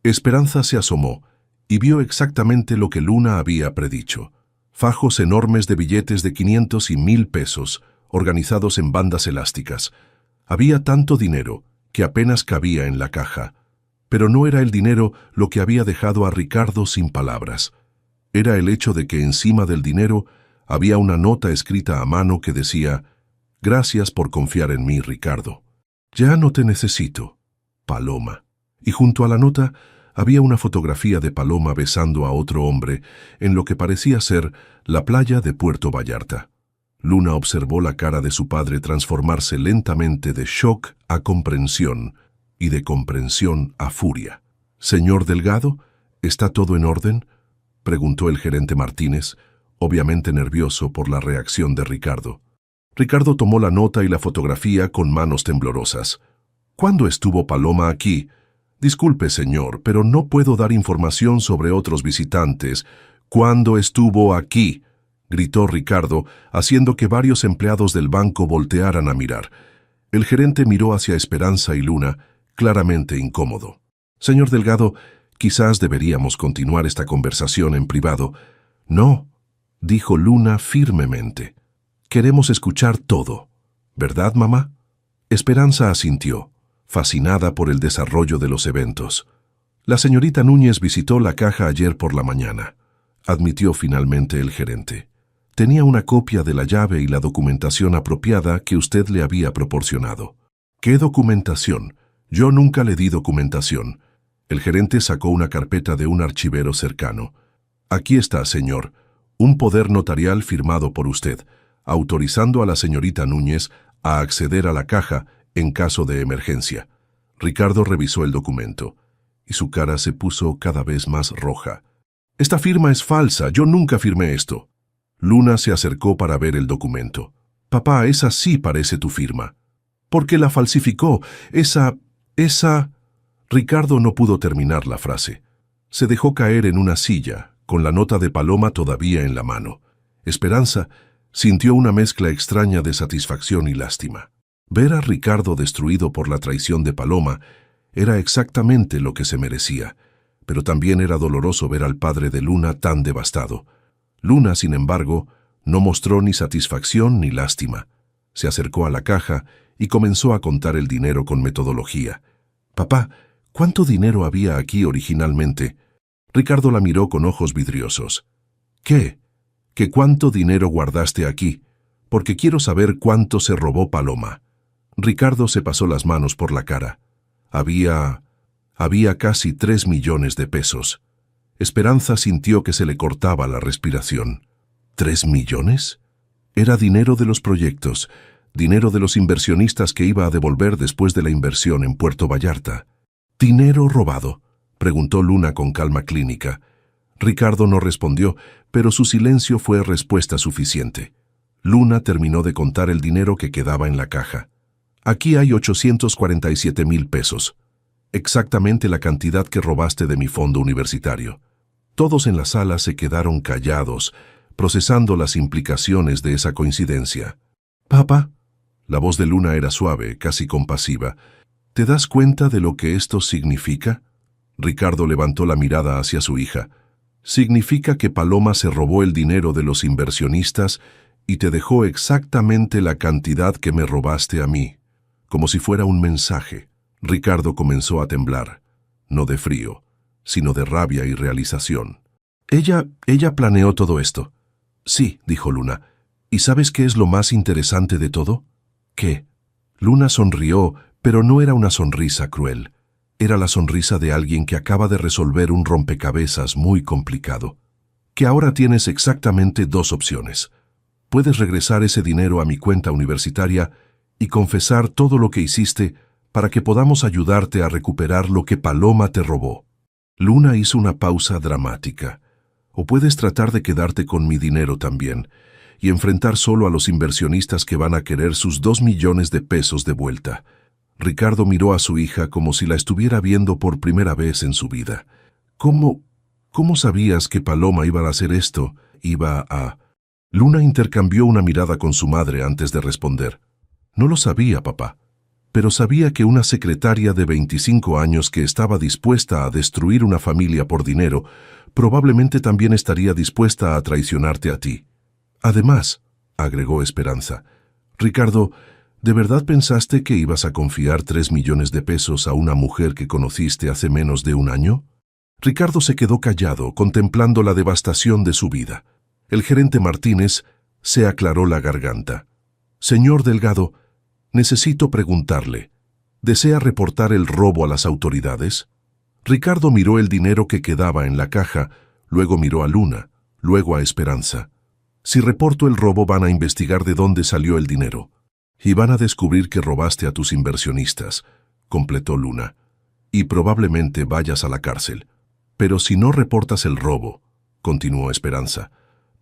Esperanza se asomó y vio exactamente lo que Luna había predicho. Fajos enormes de billetes de 500 y 1000 pesos, organizados en bandas elásticas. Había tanto dinero que apenas cabía en la caja. Pero no era el dinero lo que había dejado a Ricardo sin palabras. Era el hecho de que encima del dinero había una nota escrita a mano que decía: «Gracias por confiar en mí, Ricardo. Ya no te necesito. Paloma». Y junto a la nota había una fotografía de Paloma besando a otro hombre en lo que parecía ser la playa de Puerto Vallarta. Luna observó la cara de su padre transformarse lentamente de shock a comprensión y de comprensión a furia. «Señor Delgado, ¿está todo en orden?», preguntó el gerente Martínez, obviamente nervioso por la reacción de Ricardo. Ricardo tomó la nota y la fotografía con manos temblorosas. «¿Cuándo estuvo Paloma aquí?». «Disculpe, señor, pero no puedo dar información sobre otros visitantes». «¿Cuándo estuvo aquí?», gritó Ricardo, haciendo que varios empleados del banco voltearan a mirar. El gerente miró hacia Esperanza y Luna, claramente incómodo. «Señor Delgado, quizás deberíamos continuar esta conversación en privado». «No», dijo Luna firmemente. Queremos escuchar todo. ¿Verdad, mamá? Esperanza asintió, fascinada por el desarrollo de los eventos. La señorita Núñez visitó la caja ayer por la mañana, admitió finalmente el gerente. Tenía una copia de la llave y la documentación apropiada que usted le había proporcionado. ¿Qué documentación? Yo nunca le di documentación. El gerente sacó una carpeta de un archivero cercano. Aquí está, señor, un poder notarial firmado por usted, autorizando a la señorita Núñez a acceder a la caja en caso de emergencia. Ricardo revisó el documento, y su cara se puso cada vez más roja. Esta firma es falsa, yo nunca firmé esto. Luna se acercó para ver el documento. Papá, esa sí parece tu firma. ¿Por qué la falsificó? Esa... Ricardo no pudo terminar la frase. Se dejó caer en una silla, con la nota de Paloma todavía en la mano. Esperanza sintió una mezcla extraña de satisfacción y lástima. Ver a Ricardo destruido por la traición de Paloma era exactamente lo que se merecía, pero también era doloroso ver al padre de Luna tan devastado. Luna, sin embargo, no mostró ni satisfacción ni lástima. Se acercó a la caja y comenzó a contar el dinero con metodología. Papá, ¿cuánto dinero había aquí originalmente? Ricardo la miró con ojos vidriosos. ¿Qué? ¿Que cuánto dinero guardaste aquí? Porque quiero saber cuánto se robó Paloma. Ricardo se pasó las manos por la cara. Había casi 3 millones de pesos. Esperanza sintió que se le cortaba la respiración. ¿3 millones? Era dinero de los proyectos, dinero de los inversionistas que iba a devolver después de la inversión en Puerto Vallarta. ¿Dinero robado?, preguntó Luna con calma clínica. Ricardo no respondió, pero su silencio fue respuesta suficiente. Luna terminó de contar el dinero que quedaba en la caja. Aquí hay 847,000 pesos. Exactamente la cantidad que robaste de mi fondo universitario. Todos en la sala se quedaron callados, procesando las implicaciones de esa coincidencia. «Papá», la voz de Luna era suave, casi compasiva, «¿te das cuenta de lo que esto significa?» Ricardo levantó la mirada hacia su hija. «Significa que Paloma se robó el dinero de los inversionistas y te dejó exactamente la cantidad que me robaste a mí», como si fuera un mensaje. Ricardo comenzó a temblar, no de frío, sino de rabia y realización. «¿Ella planeó todo esto?» «Sí», dijo Luna. «¿Y sabes qué es lo más interesante de todo?» «¿Qué?» Luna sonrió, pero no era una sonrisa cruel. Era la sonrisa de alguien que acaba de resolver un rompecabezas muy complicado. «Que ahora tienes exactamente 2 opciones. Puedes regresar ese dinero a mi cuenta universitaria y confesar todo lo que hiciste para que podamos ayudarte a recuperar lo que Paloma te robó». Luna hizo una pausa dramática. «O puedes tratar de quedarte con mi dinero también y enfrentar solo a los inversionistas que van a querer sus 2 millones de pesos de vuelta». Ricardo miró a su hija como si la estuviera viendo por primera vez en su vida. ¿Cómo sabías que Paloma iba a hacer esto? Iba a... Luna intercambió una mirada con su madre antes de responder. «No lo sabía, papá, pero sabía que una secretaria de 25 años que estaba dispuesta a destruir una familia por dinero, probablemente también estaría dispuesta a traicionarte a ti. Además», agregó Esperanza, «Ricardo, ¿de verdad pensaste que ibas a confiar 3 millones de pesos a una mujer que conociste hace menos de 1 año?» Ricardo se quedó callado, contemplando la devastación de su vida. El gerente Martínez se aclaró la garganta. «Señor Delgado, necesito preguntarle, ¿desea reportar el robo a las autoridades?» Ricardo miró el dinero que quedaba en la caja, luego miró a Luna, luego a Esperanza. «Si reporto el robo van a investigar de dónde salió el dinero. Y van a descubrir que robaste a tus inversionistas», completó Luna. «Y probablemente vayas a la cárcel. Pero si no reportas el robo», continuó Esperanza,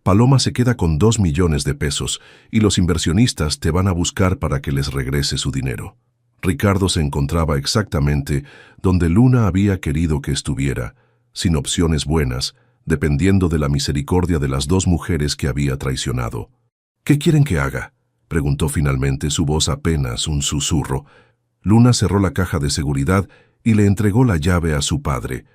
«Paloma se queda con 2 millones de pesos y los inversionistas te van a buscar para que les regrese su dinero». Ricardo se encontraba exactamente donde Luna había querido que estuviera, sin opciones buenas, dependiendo de la misericordia de las 2 mujeres que había traicionado. «¿Qué quieren que haga?», preguntó finalmente, su voz apenas un susurro. Luna cerró la caja de seguridad y le entregó la llave a su padre.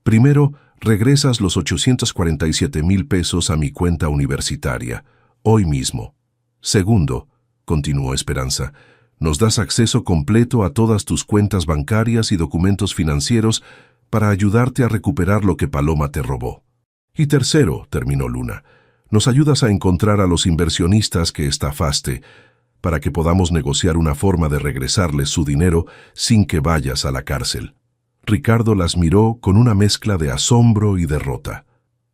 «Primero, regresas los 847,000 pesos a mi cuenta universitaria, hoy mismo. Segundo, continuó Esperanza, nos das acceso completo a todas tus cuentas bancarias y documentos financieros para ayudarte a recuperar lo que Paloma te robó. Y tercero, terminó Luna, nos ayudas a encontrar a los inversionistas que estafaste para que podamos negociar una forma de regresarles su dinero sin que vayas a la cárcel. Ricardo las miró con una mezcla de asombro y derrota.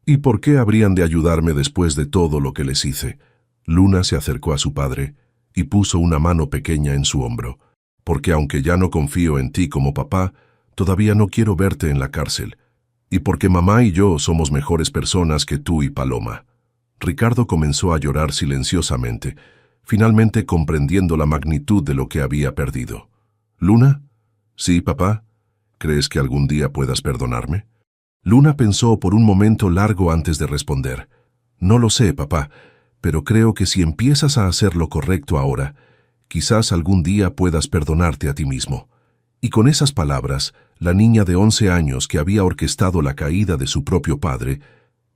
¿Y por qué habrían de ayudarme después de todo lo que les hice? Luna se acercó a su padre y puso una mano pequeña en su hombro. Porque aunque ya no confío en ti como papá, todavía no quiero verte en la cárcel. Y porque mamá y yo somos mejores personas que tú y Paloma. Ricardo comenzó a llorar silenciosamente, finalmente comprendiendo la magnitud de lo que había perdido. ¿Luna? Sí, papá. ¿Crees que algún día puedas perdonarme? Luna pensó por un momento largo antes de responder. No lo sé, papá, pero creo que si empiezas a hacer lo correcto ahora, quizás algún día puedas perdonarte a ti mismo. Y con esas palabras, la niña de 11 años que había orquestado la caída de su propio padre,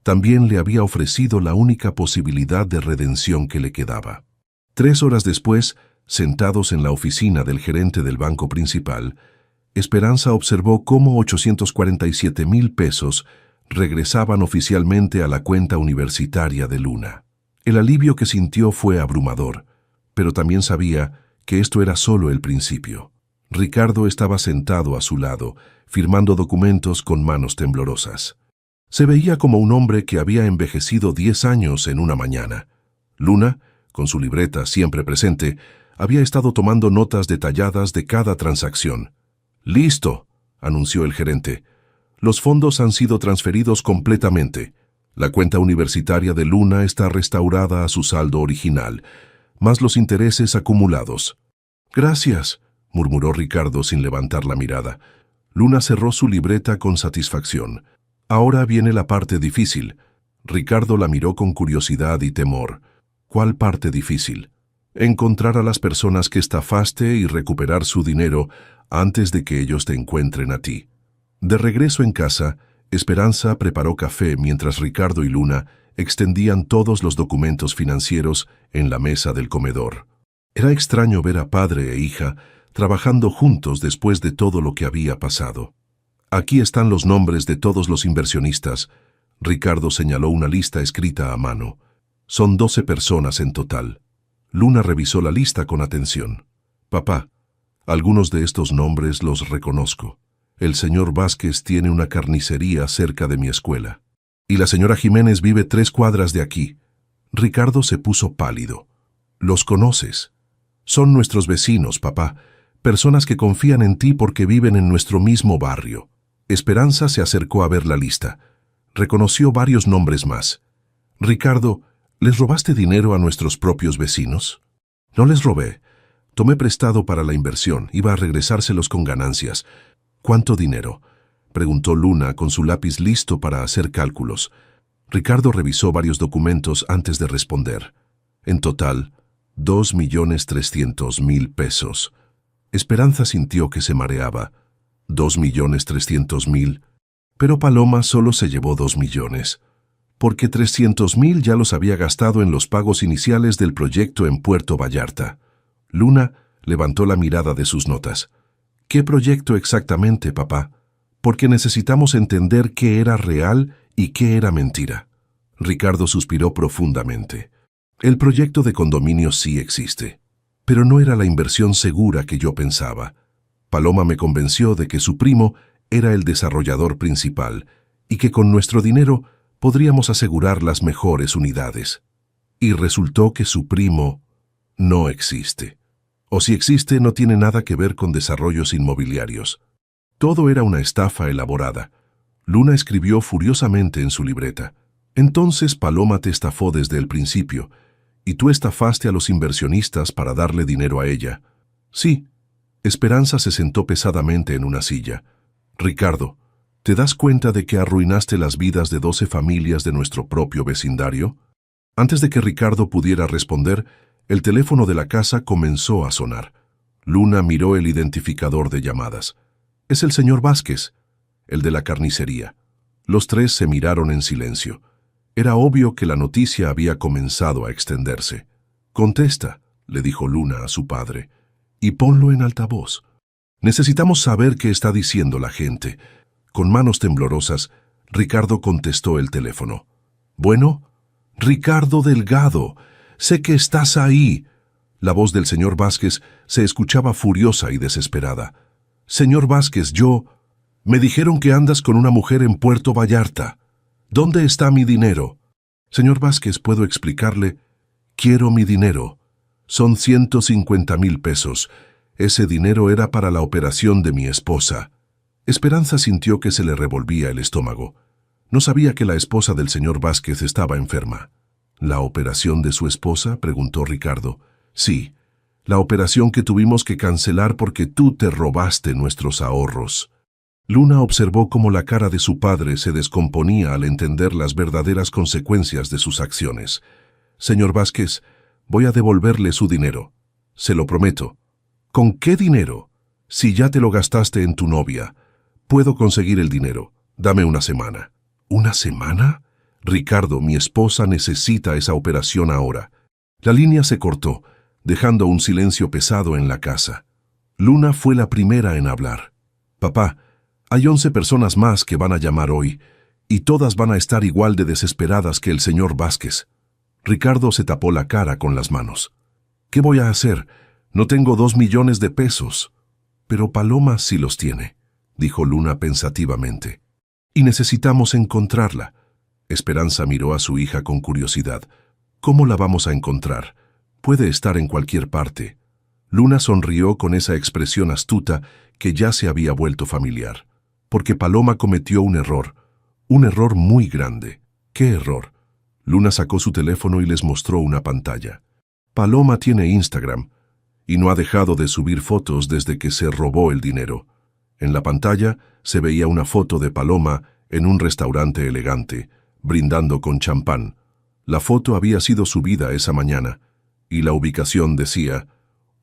también le había ofrecido la única posibilidad de redención que le quedaba. 3 horas después, sentados en la oficina del gerente del banco principal, Esperanza observó cómo 847,000 pesos regresaban oficialmente a la cuenta universitaria de Luna. El alivio que sintió fue abrumador, pero también sabía que esto era solo el principio. Ricardo estaba sentado a su lado, firmando documentos con manos temblorosas. Se veía como un hombre que había envejecido 10 años en una mañana. Luna, con su libreta siempre presente, había estado tomando notas detalladas de cada transacción. «Listo», anunció el gerente. «Los fondos han sido transferidos completamente. La cuenta universitaria de Luna está restaurada a su saldo original, más los intereses acumulados». «Gracias», murmuró Ricardo sin levantar la mirada. Luna cerró su libreta con satisfacción. «Ahora viene la parte difícil». Ricardo la miró con curiosidad y temor. «¿Cuál parte difícil?» «Encontrar a las personas que estafaste y recuperar su dinero antes de que ellos te encuentren a ti». De regreso en casa, Esperanza preparó café mientras Ricardo y Luna extendían todos los documentos financieros en la mesa del comedor. Era extraño ver a padre e hija trabajando juntos después de todo lo que había pasado. «Aquí están los nombres de todos los inversionistas». Ricardo señaló una lista escrita a mano. «Son 12 personas en total». Luna revisó la lista con atención. «Papá, algunos de estos nombres los reconozco. El señor Vázquez tiene una carnicería cerca de mi escuela. Y la señora Jiménez vive 3 cuadras de aquí». Ricardo se puso pálido. «¿Los conoces?» «Son nuestros vecinos, papá. Personas que confían en ti porque viven en nuestro mismo barrio». Esperanza se acercó a ver la lista. Reconoció varios nombres más. «Ricardo, ¿les robaste dinero a nuestros propios vecinos?» «No les robé. Tomé prestado para la inversión. Iba a regresárselos con ganancias». «¿Cuánto dinero?», preguntó Luna con su lápiz listo para hacer cálculos. Ricardo revisó varios documentos antes de responder. En total, 2,300,000 pesos. Esperanza sintió que se mareaba. 2,300,000. Pero Paloma solo se llevó 2 millones. Porque 300,000 ya los había gastado en los pagos iniciales del proyecto en Puerto Vallarta. Luna levantó la mirada de sus notas. «¿Qué proyecto exactamente, papá? Porque necesitamos entender qué era real y qué era mentira». Ricardo suspiró profundamente. «El proyecto de condominio sí existe, pero no era la inversión segura que yo pensaba. Paloma me convenció de que su primo era el desarrollador principal y que con nuestro dinero podríamos asegurar las mejores unidades. Y resultó que su primo no existe. O si existe, no tiene nada que ver con desarrollos inmobiliarios. Todo era una estafa elaborada». Luna escribió furiosamente en su libreta. «Entonces Paloma te estafó desde el principio, y tú estafaste a los inversionistas para darle dinero a ella». «Sí». Esperanza se sentó pesadamente en una silla. «Ricardo, ¿te das cuenta de que arruinaste las vidas de 12 familias de nuestro propio vecindario?» Antes de que Ricardo pudiera responder, el teléfono de la casa comenzó a sonar. Luna miró el identificador de llamadas. «Es el señor Vázquez, el de la carnicería». Los tres se miraron en silencio. Era obvio que la noticia había comenzado a extenderse. «Contesta», le dijo Luna a su padre, «y ponlo en altavoz. Necesitamos saber qué está diciendo la gente». Con manos temblorosas, Ricardo contestó el teléfono. «Bueno, Ricardo Delgado, sé que estás ahí». La voz del señor Vázquez se escuchaba furiosa y desesperada. «Señor Vázquez, me dijeron que andas con una mujer en Puerto Vallarta. ¿Dónde está mi dinero?» «Señor Vázquez, ¿puedo explicarle? Quiero mi dinero. Son 150,000 pesos. Ese dinero era para la operación de mi esposa». Esperanza sintió que se le revolvía el estómago. No sabía que la esposa del señor Vázquez estaba enferma. «¿La operación de su esposa?», preguntó Ricardo. «Sí, la operación que tuvimos que cancelar porque tú te robaste nuestros ahorros». Luna observó cómo la cara de su padre se descomponía al entender las verdaderas consecuencias de sus acciones. «Señor Vázquez, voy a devolverle su dinero. Se lo prometo». «¿Con qué dinero? Si ya te lo gastaste en tu novia». «Puedo conseguir el dinero. Dame una semana». «¿Una semana?» «Ricardo, mi esposa necesita esa operación ahora». La línea se cortó, dejando un silencio pesado en la casa. Luna fue la primera en hablar. «Papá, hay 11 personas más que van a llamar hoy, y todas van a estar igual de desesperadas que el señor Vázquez». Ricardo se tapó la cara con las manos. «¿Qué voy a hacer? No tengo 2 millones de pesos». «Pero Paloma sí los tiene», dijo Luna pensativamente. «Y necesitamos encontrarla». Esperanza miró a su hija con curiosidad. «¿Cómo la vamos a encontrar? Puede estar en cualquier parte». Luna sonrió con esa expresión astuta que ya se había vuelto familiar. «Porque Paloma cometió un error muy grande». «¿Qué error?» Luna sacó su teléfono y les mostró una pantalla. «Paloma tiene Instagram y no ha dejado de subir fotos desde que se robó el dinero». En la pantalla se veía una foto de Paloma en un restaurante elegante, brindando con champán. La foto había sido subida esa mañana, y la ubicación decía: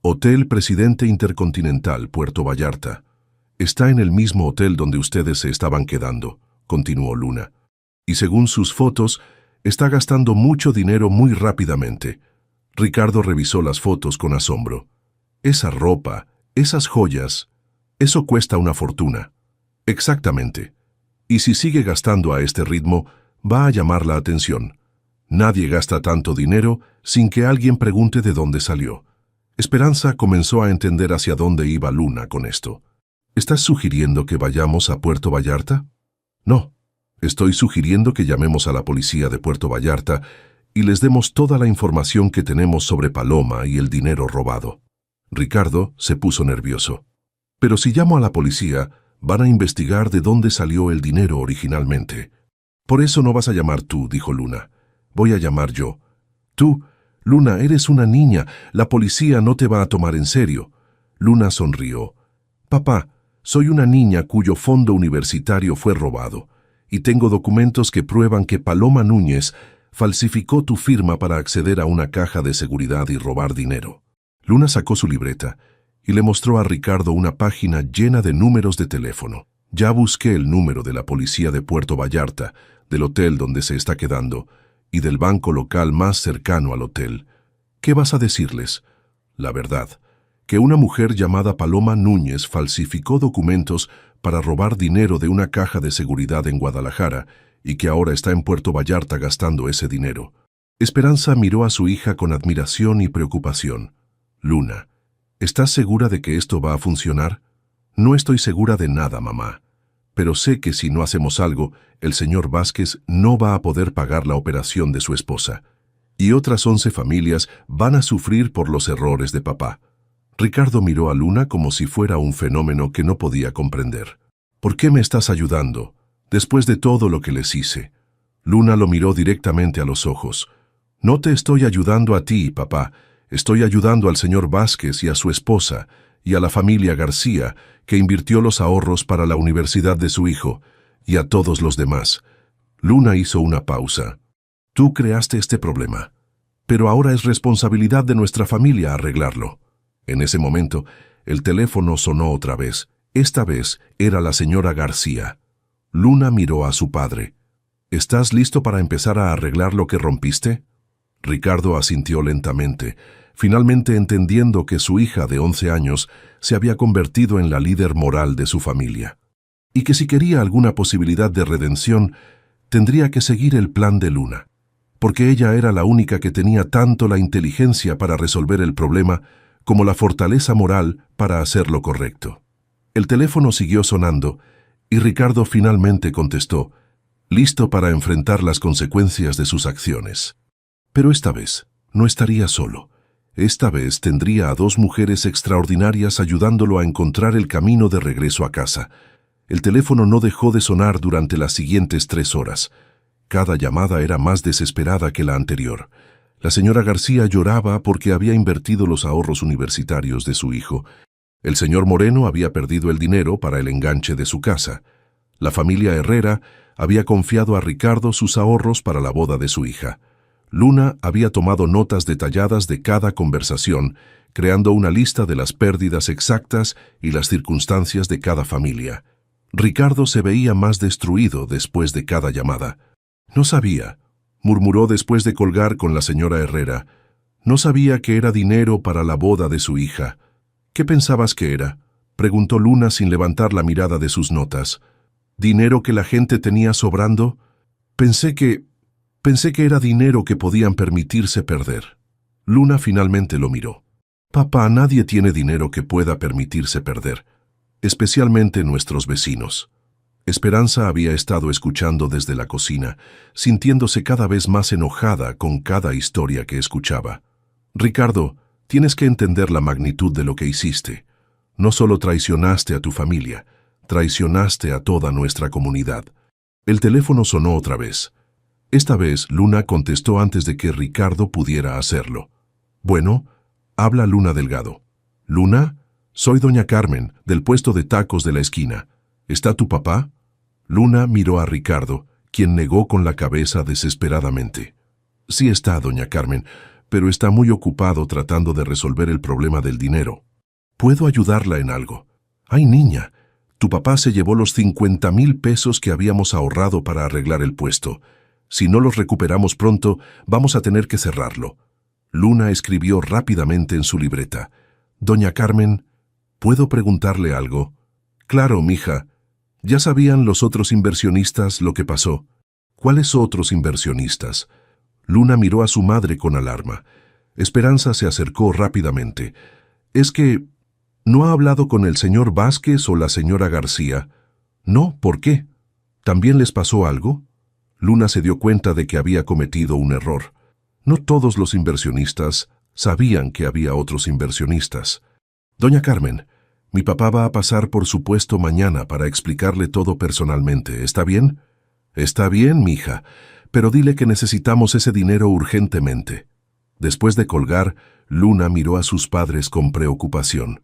Hotel Presidente Intercontinental, Puerto Vallarta. «Está en el mismo hotel donde ustedes se estaban quedando», continuó Luna. «Y según sus fotos, está gastando mucho dinero muy rápidamente». Ricardo revisó las fotos con asombro. «Esa ropa, esas joyas, eso cuesta una fortuna». «Exactamente. Y si sigue gastando a este ritmo, va a llamar la atención. Nadie gasta tanto dinero sin que alguien pregunte de dónde salió». Esperanza comenzó a entender hacia dónde iba Luna con esto. «¿Estás sugiriendo que vayamos a Puerto Vallarta?» «No. Estoy sugiriendo que llamemos a la policía de Puerto Vallarta y les demos toda la información que tenemos sobre Paloma y el dinero robado». Ricardo se puso nervioso. «Pero si llamo a la policía, van a investigar de dónde salió el dinero originalmente». «Por eso no vas a llamar tú», dijo Luna. «Voy a llamar yo». «Tú, Luna, eres una niña. La policía no te va a tomar en serio». Luna sonrió. «Papá, soy una niña cuyo fondo universitario fue robado, y tengo documentos que prueban que Paloma Núñez falsificó tu firma para acceder a una caja de seguridad y robar dinero». Luna sacó su libreta y le mostró a Ricardo una página llena de números de teléfono. «Ya busqué el número de la policía de Puerto Vallarta, del hotel donde se está quedando, y del banco local más cercano al hotel. ¿Qué vas a decirles? La verdad, que una mujer llamada Paloma Núñez falsificó documentos para robar dinero de una caja de seguridad en Guadalajara y que ahora está en Puerto Vallarta gastando ese dinero». Esperanza miró a su hija con admiración y preocupación. «Luna, ¿estás segura de que esto va a funcionar?» «No estoy segura de nada, mamá. Pero sé que si no hacemos algo, el señor Vázquez no va a poder pagar la operación de su esposa. Y otras 11 familias van a sufrir por los errores de papá». Ricardo miró a Luna como si fuera un fenómeno que no podía comprender. «¿Por qué me estás ayudando, después de todo lo que les hice?» Luna lo miró directamente a los ojos. «No te estoy ayudando a ti, papá. Estoy ayudando al señor Vázquez y a su esposa, y a la familia García, que invirtió los ahorros para la universidad de su hijo, y a todos los demás». Luna hizo una pausa. «Tú creaste este problema, pero ahora es responsabilidad de nuestra familia arreglarlo». En ese momento, el teléfono sonó otra vez. Esta vez era la señora García. Luna miró a su padre. ¿Estás listo para empezar a arreglar lo que rompiste? Ricardo asintió lentamente, finalmente entendiendo que su hija de 11 años se había convertido en la líder moral de su familia, y que si quería alguna posibilidad de redención, tendría que seguir el plan de Luna, porque ella era la única que tenía tanto la inteligencia para resolver el problema como la fortaleza moral para hacer lo correcto. El teléfono siguió sonando y Ricardo finalmente contestó, listo para enfrentar las consecuencias de sus acciones. Pero esta vez no estaría solo. Esta vez tendría a 2 mujeres extraordinarias ayudándolo a encontrar el camino de regreso a casa. El teléfono no dejó de sonar durante las siguientes 3 horas. Cada llamada era más desesperada que la anterior. La señora García lloraba porque había invertido los ahorros universitarios de su hijo. El señor Moreno había perdido el dinero para el enganche de su casa. La familia Herrera había confiado a Ricardo sus ahorros para la boda de su hija. Luna había tomado notas detalladas de cada conversación, creando una lista de las pérdidas exactas y las circunstancias de cada familia. Ricardo se veía más destruido después de cada llamada. No sabía, murmuró después de colgar con la señora Herrera. No sabía que era dinero para la boda de su hija. ¿Qué pensabas que era?, preguntó Luna sin levantar la mirada de sus notas. ¿Dinero que la gente tenía sobrando? Pensé que era dinero que podían permitirse perder. Luna finalmente lo miró. Papá, nadie tiene dinero que pueda permitirse perder, especialmente nuestros vecinos. Esperanza había estado escuchando desde la cocina, sintiéndose cada vez más enojada con cada historia que escuchaba. Ricardo, tienes que entender la magnitud de lo que hiciste. No solo traicionaste a tu familia, traicionaste a toda nuestra comunidad. El teléfono sonó otra vez. Esta vez Luna contestó antes de que Ricardo pudiera hacerlo. Bueno, habla Luna Delgado. Luna, soy doña Carmen, del puesto de tacos de la esquina. ¿Está tu papá? Luna miró a Ricardo, quien negó con la cabeza desesperadamente. Sí está, doña Carmen, pero está muy ocupado tratando de resolver el problema del dinero. ¿Puedo ayudarla en algo? Ay, niña, tu papá se llevó los 50,000 pesos que habíamos ahorrado para arreglar el puesto. Si no los recuperamos pronto, vamos a tener que cerrarlo. Luna escribió rápidamente en su libreta. Doña Carmen, ¿puedo preguntarle algo? Claro, mija. ¿Ya sabían los otros inversionistas lo que pasó? ¿Cuáles otros inversionistas? Luna miró a su madre con alarma. Esperanza se acercó rápidamente. Es que ¿no ha hablado con el señor Vázquez o la señora García? No, ¿por qué? ¿También les pasó algo? Luna se dio cuenta de que había cometido un error. No todos los inversionistas sabían que había otros inversionistas. Doña Carmen, mi papá va a pasar por su puesto mañana para explicarle todo personalmente. ¿Está bien? Está bien, mija, pero dile que necesitamos ese dinero urgentemente. Después de colgar, Luna miró a sus padres con preocupación.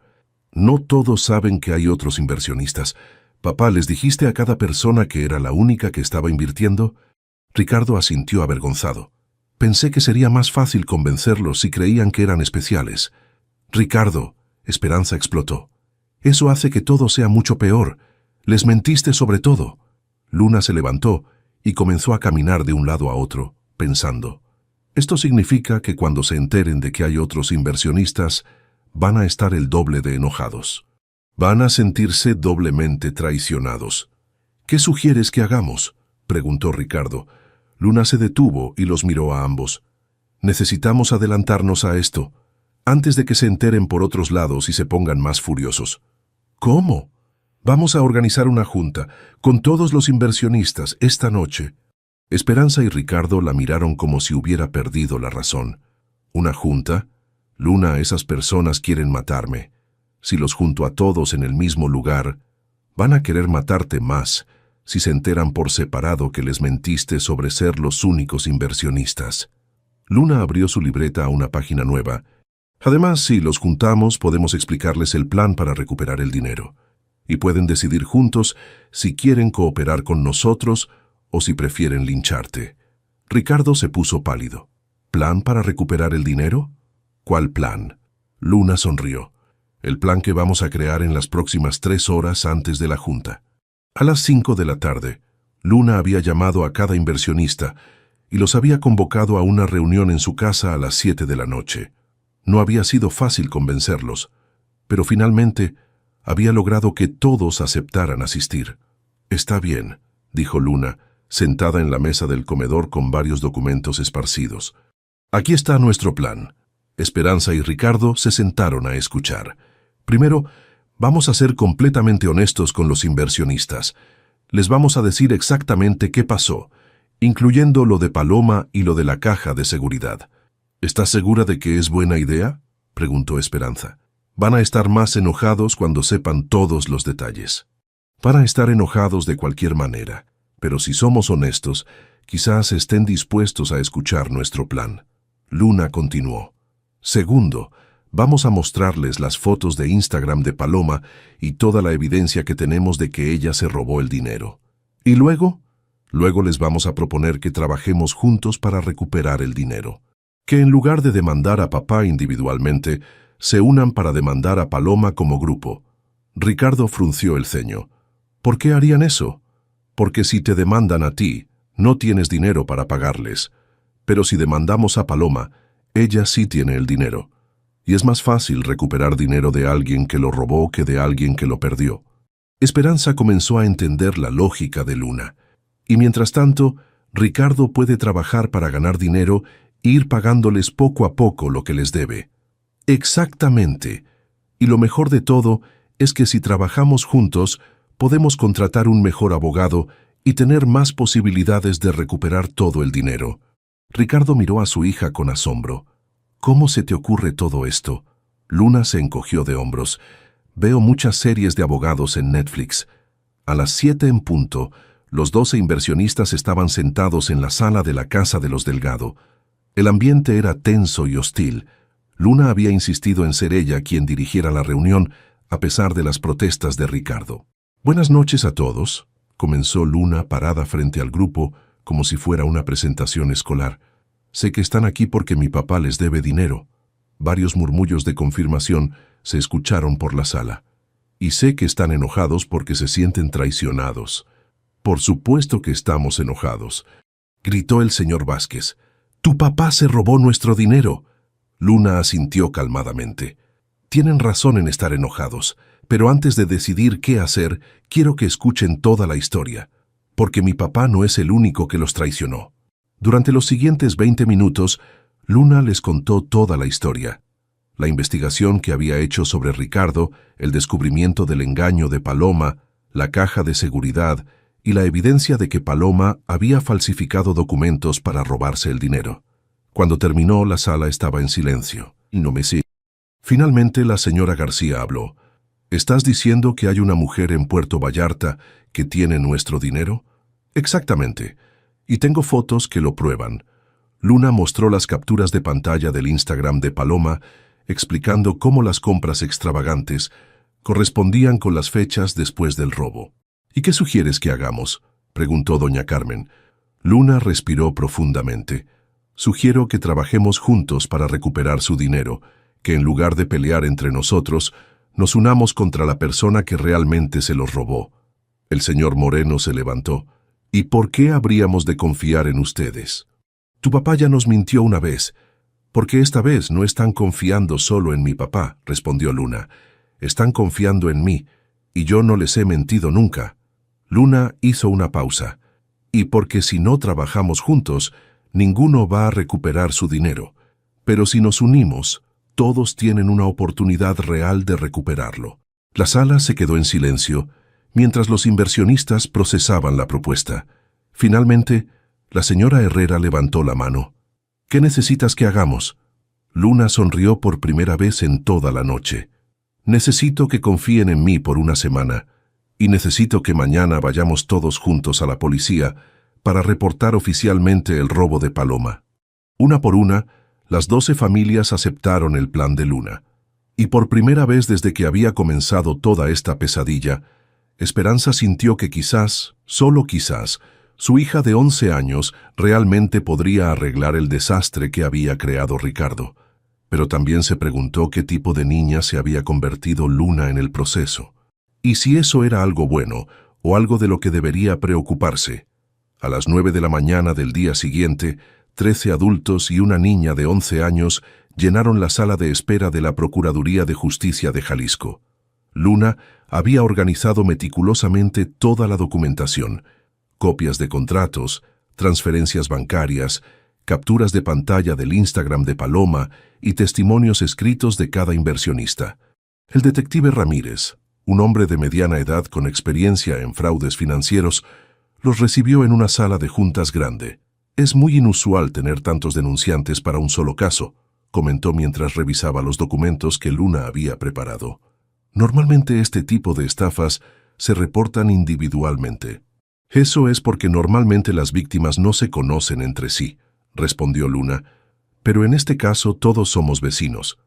No todos saben que hay otros inversionistas. Papá, ¿les dijiste a cada persona que era la única que estaba invirtiendo? Ricardo asintió avergonzado. Pensé que sería más fácil convencerlos si creían que eran especiales. Ricardo, Esperanza explotó. Eso hace que todo sea mucho peor. Les mentiste sobre todo. Luna se levantó y comenzó a caminar de un lado a otro, pensando. Esto significa que cuando se enteren de que hay otros inversionistas, van a estar el doble de enojados. Van a sentirse doblemente traicionados. ¿Qué sugieres que hagamos?, preguntó Ricardo. Luna se detuvo y los miró a ambos. Necesitamos adelantarnos a esto, antes de que se enteren por otros lados y se pongan más furiosos. ¿Cómo? Vamos a organizar una junta con todos los inversionistas esta noche. Esperanza y Ricardo la miraron como si hubiera perdido la razón. ¿Una junta? Luna, esas personas quieren matarme. Si los junto a todos en el mismo lugar, van a querer matarte más si se enteran por separado que les mentiste sobre ser los únicos inversionistas. Luna abrió su libreta a una página nueva. Además, si los juntamos, podemos explicarles el plan para recuperar el dinero. Y pueden decidir juntos si quieren cooperar con nosotros o si prefieren lincharte. Ricardo se puso pálido. ¿Plan para recuperar el dinero? ¿Cuál plan? Luna sonrió. El plan que vamos a crear en las próximas 3 horas antes de la junta. A las 5 de la tarde, Luna había llamado a cada inversionista y los había convocado a una reunión en su casa a las 7 de la noche. No había sido fácil convencerlos, pero finalmente había logrado que todos aceptaran asistir. «Está bien», dijo Luna, sentada en la mesa del comedor con varios documentos esparcidos. «Aquí está nuestro plan». Esperanza y Ricardo se sentaron a escuchar. «Primero, vamos a ser completamente honestos con los inversionistas. Les vamos a decir exactamente qué pasó, incluyendo lo de Paloma y lo de la caja de seguridad». «¿Estás segura de que es buena idea?», preguntó Esperanza. «Van a estar más enojados cuando sepan todos los detalles». «Van a estar enojados de cualquier manera, pero si somos honestos, quizás estén dispuestos a escuchar nuestro plan». Luna continuó. «Segundo, vamos a mostrarles las fotos de Instagram de Paloma y toda la evidencia que tenemos de que ella se robó el dinero. ¿Y luego? Luego les vamos a proponer que trabajemos juntos para recuperar el dinero. Que en lugar de demandar a papá individualmente, se unan para demandar a Paloma como grupo». Ricardo frunció el ceño. «¿Por qué harían eso?». «Porque si te demandan a ti, no tienes dinero para pagarles. Pero si demandamos a Paloma, ella sí tiene el dinero. Y es más fácil recuperar dinero de alguien que lo robó que de alguien que lo perdió». Esperanza comenzó a entender la lógica de Luna. Y mientras tanto, Ricardo puede trabajar para ganar dinero e ir pagándoles poco a poco lo que les debe. Exactamente. Y lo mejor de todo es que si trabajamos juntos, podemos contratar un mejor abogado y tener más posibilidades de recuperar todo el dinero. Ricardo miró a su hija con asombro. «¿Cómo se te ocurre todo esto?». Luna se encogió de hombros. «Veo muchas series de abogados en Netflix». A las 7 en punto, los 12 inversionistas estaban sentados en la sala de la casa de los Delgado. El ambiente era tenso y hostil. Luna había insistido en ser ella quien dirigiera la reunión, a pesar de las protestas de Ricardo. «Buenas noches a todos», comenzó Luna parada frente al grupo como si fuera una presentación escolar. «Sé que están aquí porque mi papá les debe dinero». Varios murmullos de confirmación se escucharon por la sala. «Y sé que están enojados porque se sienten traicionados». «Por supuesto que estamos enojados», gritó el señor Vázquez. «Tu papá se robó nuestro dinero». Luna asintió calmadamente. «Tienen razón en estar enojados, pero antes de decidir qué hacer, quiero que escuchen toda la historia, porque mi papá no es el único que los traicionó». Durante los siguientes 20 minutos, Luna les contó toda la historia. La investigación que había hecho sobre Ricardo, el descubrimiento del engaño de Paloma, la caja de seguridad y la evidencia de que Paloma había falsificado documentos para robarse el dinero. Cuando terminó, la sala estaba en silencio. «No me sigue». Finalmente, la señora García habló. «¿Estás diciendo que hay una mujer en Puerto Vallarta que tiene nuestro dinero?». «Exactamente. Y tengo fotos que lo prueban». Luna mostró las capturas de pantalla del Instagram de Paloma, explicando cómo las compras extravagantes correspondían con las fechas después del robo. «¿Y qué sugieres que hagamos?», preguntó doña Carmen. Luna respiró profundamente. «Sugiero que trabajemos juntos para recuperar su dinero, que en lugar de pelear entre nosotros, nos unamos contra la persona que realmente se los robó». El señor Moreno se levantó. «¿Y por qué habríamos de confiar en ustedes? Tu papá ya nos mintió una vez». «Porque esta vez no están confiando solo en mi papá», respondió Luna. «Están confiando en mí, y yo no les he mentido nunca». Luna hizo una pausa. «Y porque si no trabajamos juntos, ninguno va a recuperar su dinero. Pero si nos unimos, todos tienen una oportunidad real de recuperarlo». La sala se quedó en silencio, mientras los inversionistas procesaban la propuesta. Finalmente, la señora Herrera levantó la mano. «¿Qué necesitas que hagamos?». Luna sonrió por primera vez en toda la noche. «Necesito que confíen en mí por una semana, y necesito que mañana vayamos todos juntos a la policía para reportar oficialmente el robo de Paloma». Una por una, las 12 familias aceptaron el plan de Luna. Y por primera vez desde que había comenzado toda esta pesadilla, Esperanza sintió que quizás, solo quizás, su hija de 11 años realmente podría arreglar el desastre que había creado Ricardo. Pero también se preguntó qué tipo de niña se había convertido Luna en el proceso. Y si eso era algo bueno o algo de lo que debería preocuparse. A las 9 de la mañana del día siguiente, 13 adultos y una niña de 11 años llenaron la sala de espera de la Procuraduría de Justicia de Jalisco. Luna había organizado meticulosamente toda la documentación: copias de contratos, transferencias bancarias, capturas de pantalla del Instagram de Paloma y testimonios escritos de cada inversionista. El detective Ramírez, un hombre de mediana edad con experiencia en fraudes financieros, los recibió en una sala de juntas grande. «Es muy inusual tener tantos denunciantes para un solo caso», comentó mientras revisaba los documentos que Luna había preparado. «Normalmente este tipo de estafas se reportan individualmente». «Eso es porque normalmente las víctimas no se conocen entre sí», respondió Luna, «pero en este caso todos somos vecinos».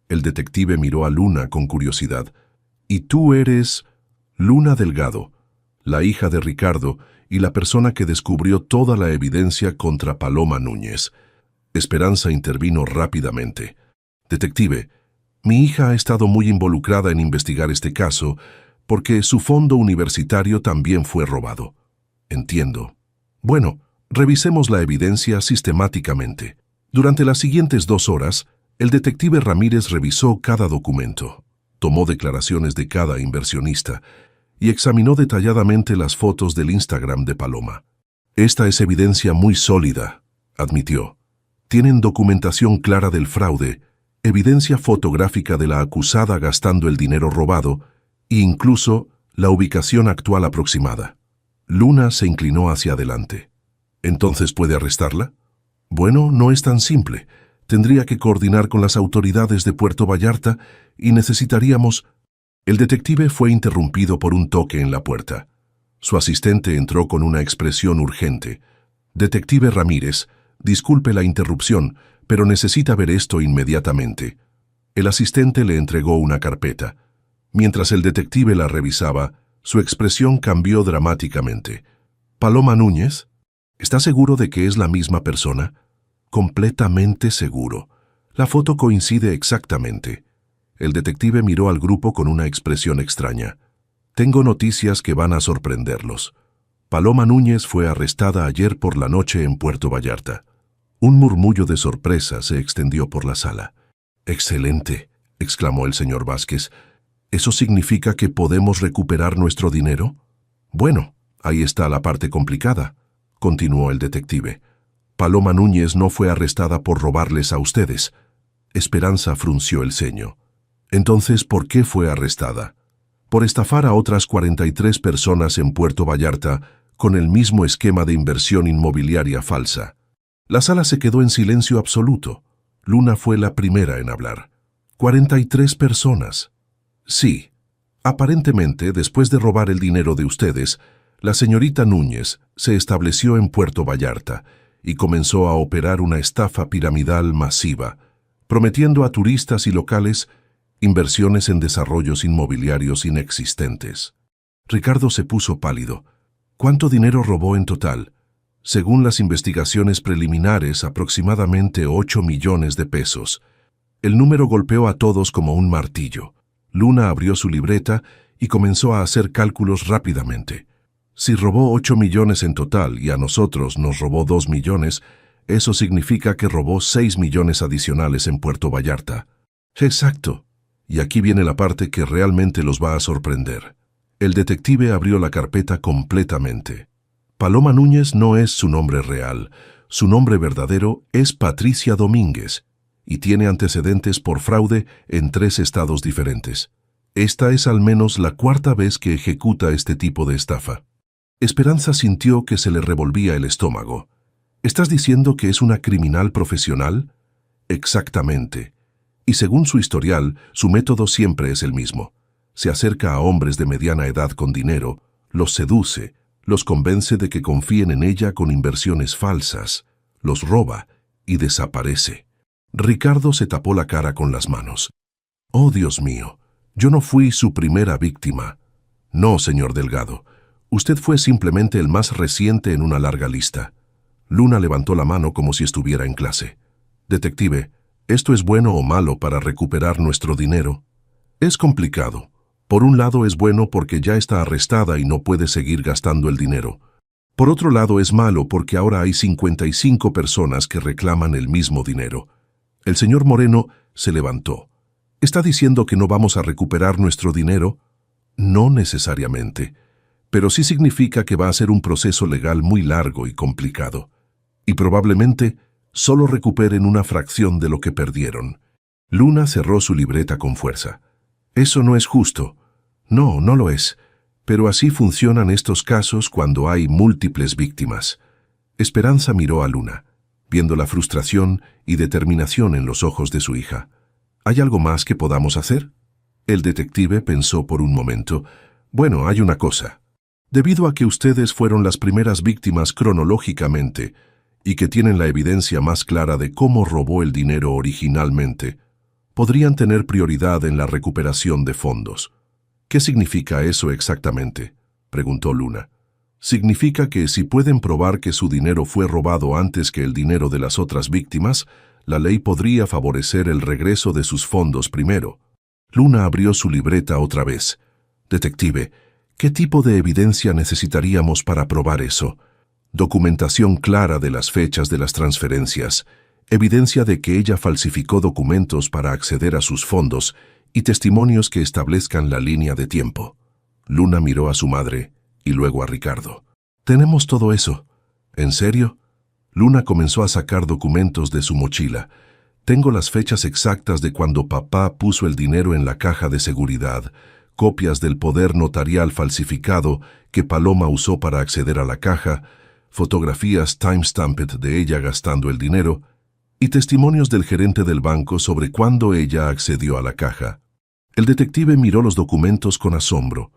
El detective miró a Luna con curiosidad. «¿Y tú eres...?» «Luna Delgado, la hija de Ricardo y la persona que descubrió toda la evidencia contra Paloma Núñez». Esperanza intervino rápidamente. «Detective, mi hija ha estado muy involucrada en investigar este caso porque su fondo universitario también fue robado». «Entiendo. Bueno, revisemos la evidencia sistemáticamente». Durante las siguientes 2 horas, el detective Ramírez revisó cada documento, tomó declaraciones de cada inversionista y examinó detalladamente las fotos del Instagram de Paloma. «Esta es evidencia muy sólida», admitió. «Tienen documentación clara del fraude, evidencia fotográfica de la acusada gastando el dinero robado e incluso la ubicación actual aproximada». Luna se inclinó hacia adelante. «¿Entonces puede arrestarla?». «Bueno, no es tan simple. Tendría que coordinar con las autoridades de Puerto Vallarta y necesitaríamos...». El detective fue interrumpido por un toque en la puerta. Su asistente entró con una expresión urgente. «Detective Ramírez, disculpe la interrupción, pero necesita ver esto inmediatamente». El asistente le entregó una carpeta. Mientras el detective la revisaba, su expresión cambió dramáticamente. «¿Paloma Núñez? ¿Está seguro de que es la misma persona?». «Completamente seguro. La foto coincide exactamente». El detective miró al grupo con una expresión extraña. «Tengo noticias que van a sorprenderlos. Paloma Núñez fue arrestada ayer por la noche en Puerto Vallarta». Un murmullo de sorpresa se extendió por la sala. «Excelente», exclamó el señor Vázquez. «¿Eso significa que podemos recuperar nuestro dinero?». «Bueno, ahí está la parte complicada», continuó el detective. «Paloma Núñez no fue arrestada por robarles a ustedes». Esperanza frunció el ceño. «Entonces, ¿por qué fue arrestada?». «Por estafar a otras 43 personas en Puerto Vallarta con el mismo esquema de inversión inmobiliaria falsa». La sala se quedó en silencio absoluto. Luna fue la primera en hablar. «¿43 personas?» «Sí. Aparentemente, después de robar el dinero de ustedes, la señorita Núñez se estableció en Puerto Vallarta y comenzó a operar una estafa piramidal masiva, prometiendo a turistas y locales inversiones en desarrollos inmobiliarios inexistentes». Ricardo se puso pálido. «¿Cuánto dinero robó en total?». «Según las investigaciones preliminares, aproximadamente 8 millones de pesos». El número golpeó a todos como un martillo. Luna abrió su libreta y comenzó a hacer cálculos rápidamente. «Si robó 8 millones en total y a nosotros nos robó 2 millones, eso significa que robó 6 millones adicionales en Puerto Vallarta». «Exacto. Y aquí viene la parte que realmente los va a sorprender». El detective abrió la carpeta completamente. Paloma Núñez no es su nombre real. Su nombre verdadero es Patricia Domínguez y tiene antecedentes por fraude en 3 estados diferentes. Esta es al menos la 4ª vez que ejecuta este tipo de estafa. Esperanza sintió que se le revolvía el estómago. «¿Estás diciendo que es una criminal profesional?». «Exactamente. Y según su historial, su método siempre es el mismo. Se acerca a hombres de mediana edad con dinero, los seduce, los convence de que confíen en ella con inversiones falsas, los roba y desaparece». Ricardo se tapó la cara con las manos. «Oh, Dios mío, yo no fui su primera víctima». «No, señor Delgado. Usted fue simplemente el más reciente en una larga lista». Luna levantó la mano como si estuviera en clase. «Detective, ¿esto es bueno o malo para recuperar nuestro dinero?». «Es complicado. Por un lado es bueno porque ya está arrestada y no puede seguir gastando el dinero. Por otro lado es malo porque ahora hay 55 personas que reclaman el mismo dinero. El señor Moreno se levantó. ¿Está diciendo que no vamos a recuperar nuestro dinero? No necesariamente, pero sí significa que va a ser un proceso legal muy largo y complicado. Y probablemente solo recuperen una fracción de lo que perdieron. Luna cerró su libreta con fuerza. Eso no es justo. No, no lo es. Pero así funcionan estos casos cuando hay múltiples víctimas. Esperanza miró a Luna, viendo la frustración y determinación en los ojos de su hija. ¿Hay algo más que podamos hacer? El detective pensó por un momento. Bueno, hay una cosa. Debido a que ustedes fueron las primeras víctimas cronológicamente y que tienen la evidencia más clara de cómo robó el dinero originalmente, podrían tener prioridad en la recuperación de fondos. ¿Qué significa eso exactamente?, preguntó Luna. Significa que si pueden probar que su dinero fue robado antes que el dinero de las otras víctimas, la ley podría favorecer el regreso de sus fondos primero. Luna abrió su libreta otra vez. Detective, ¿qué tipo de evidencia necesitaríamos para probar eso? Documentación clara de las fechas de las transferencias, evidencia de que ella falsificó documentos para acceder a sus fondos y testimonios que establezcan la línea de tiempo. Luna miró a su madre y luego a Ricardo. «Tenemos todo eso». «¿En serio?» Luna comenzó a sacar documentos de su mochila. «Tengo las fechas exactas de cuando papá puso el dinero en la caja de seguridad, copias del poder notarial falsificado que Paloma usó para acceder a la caja, fotografías timestamped de ella gastando el dinero y testimonios del gerente del banco sobre cuándo ella accedió a la caja». El detective miró los documentos con asombro.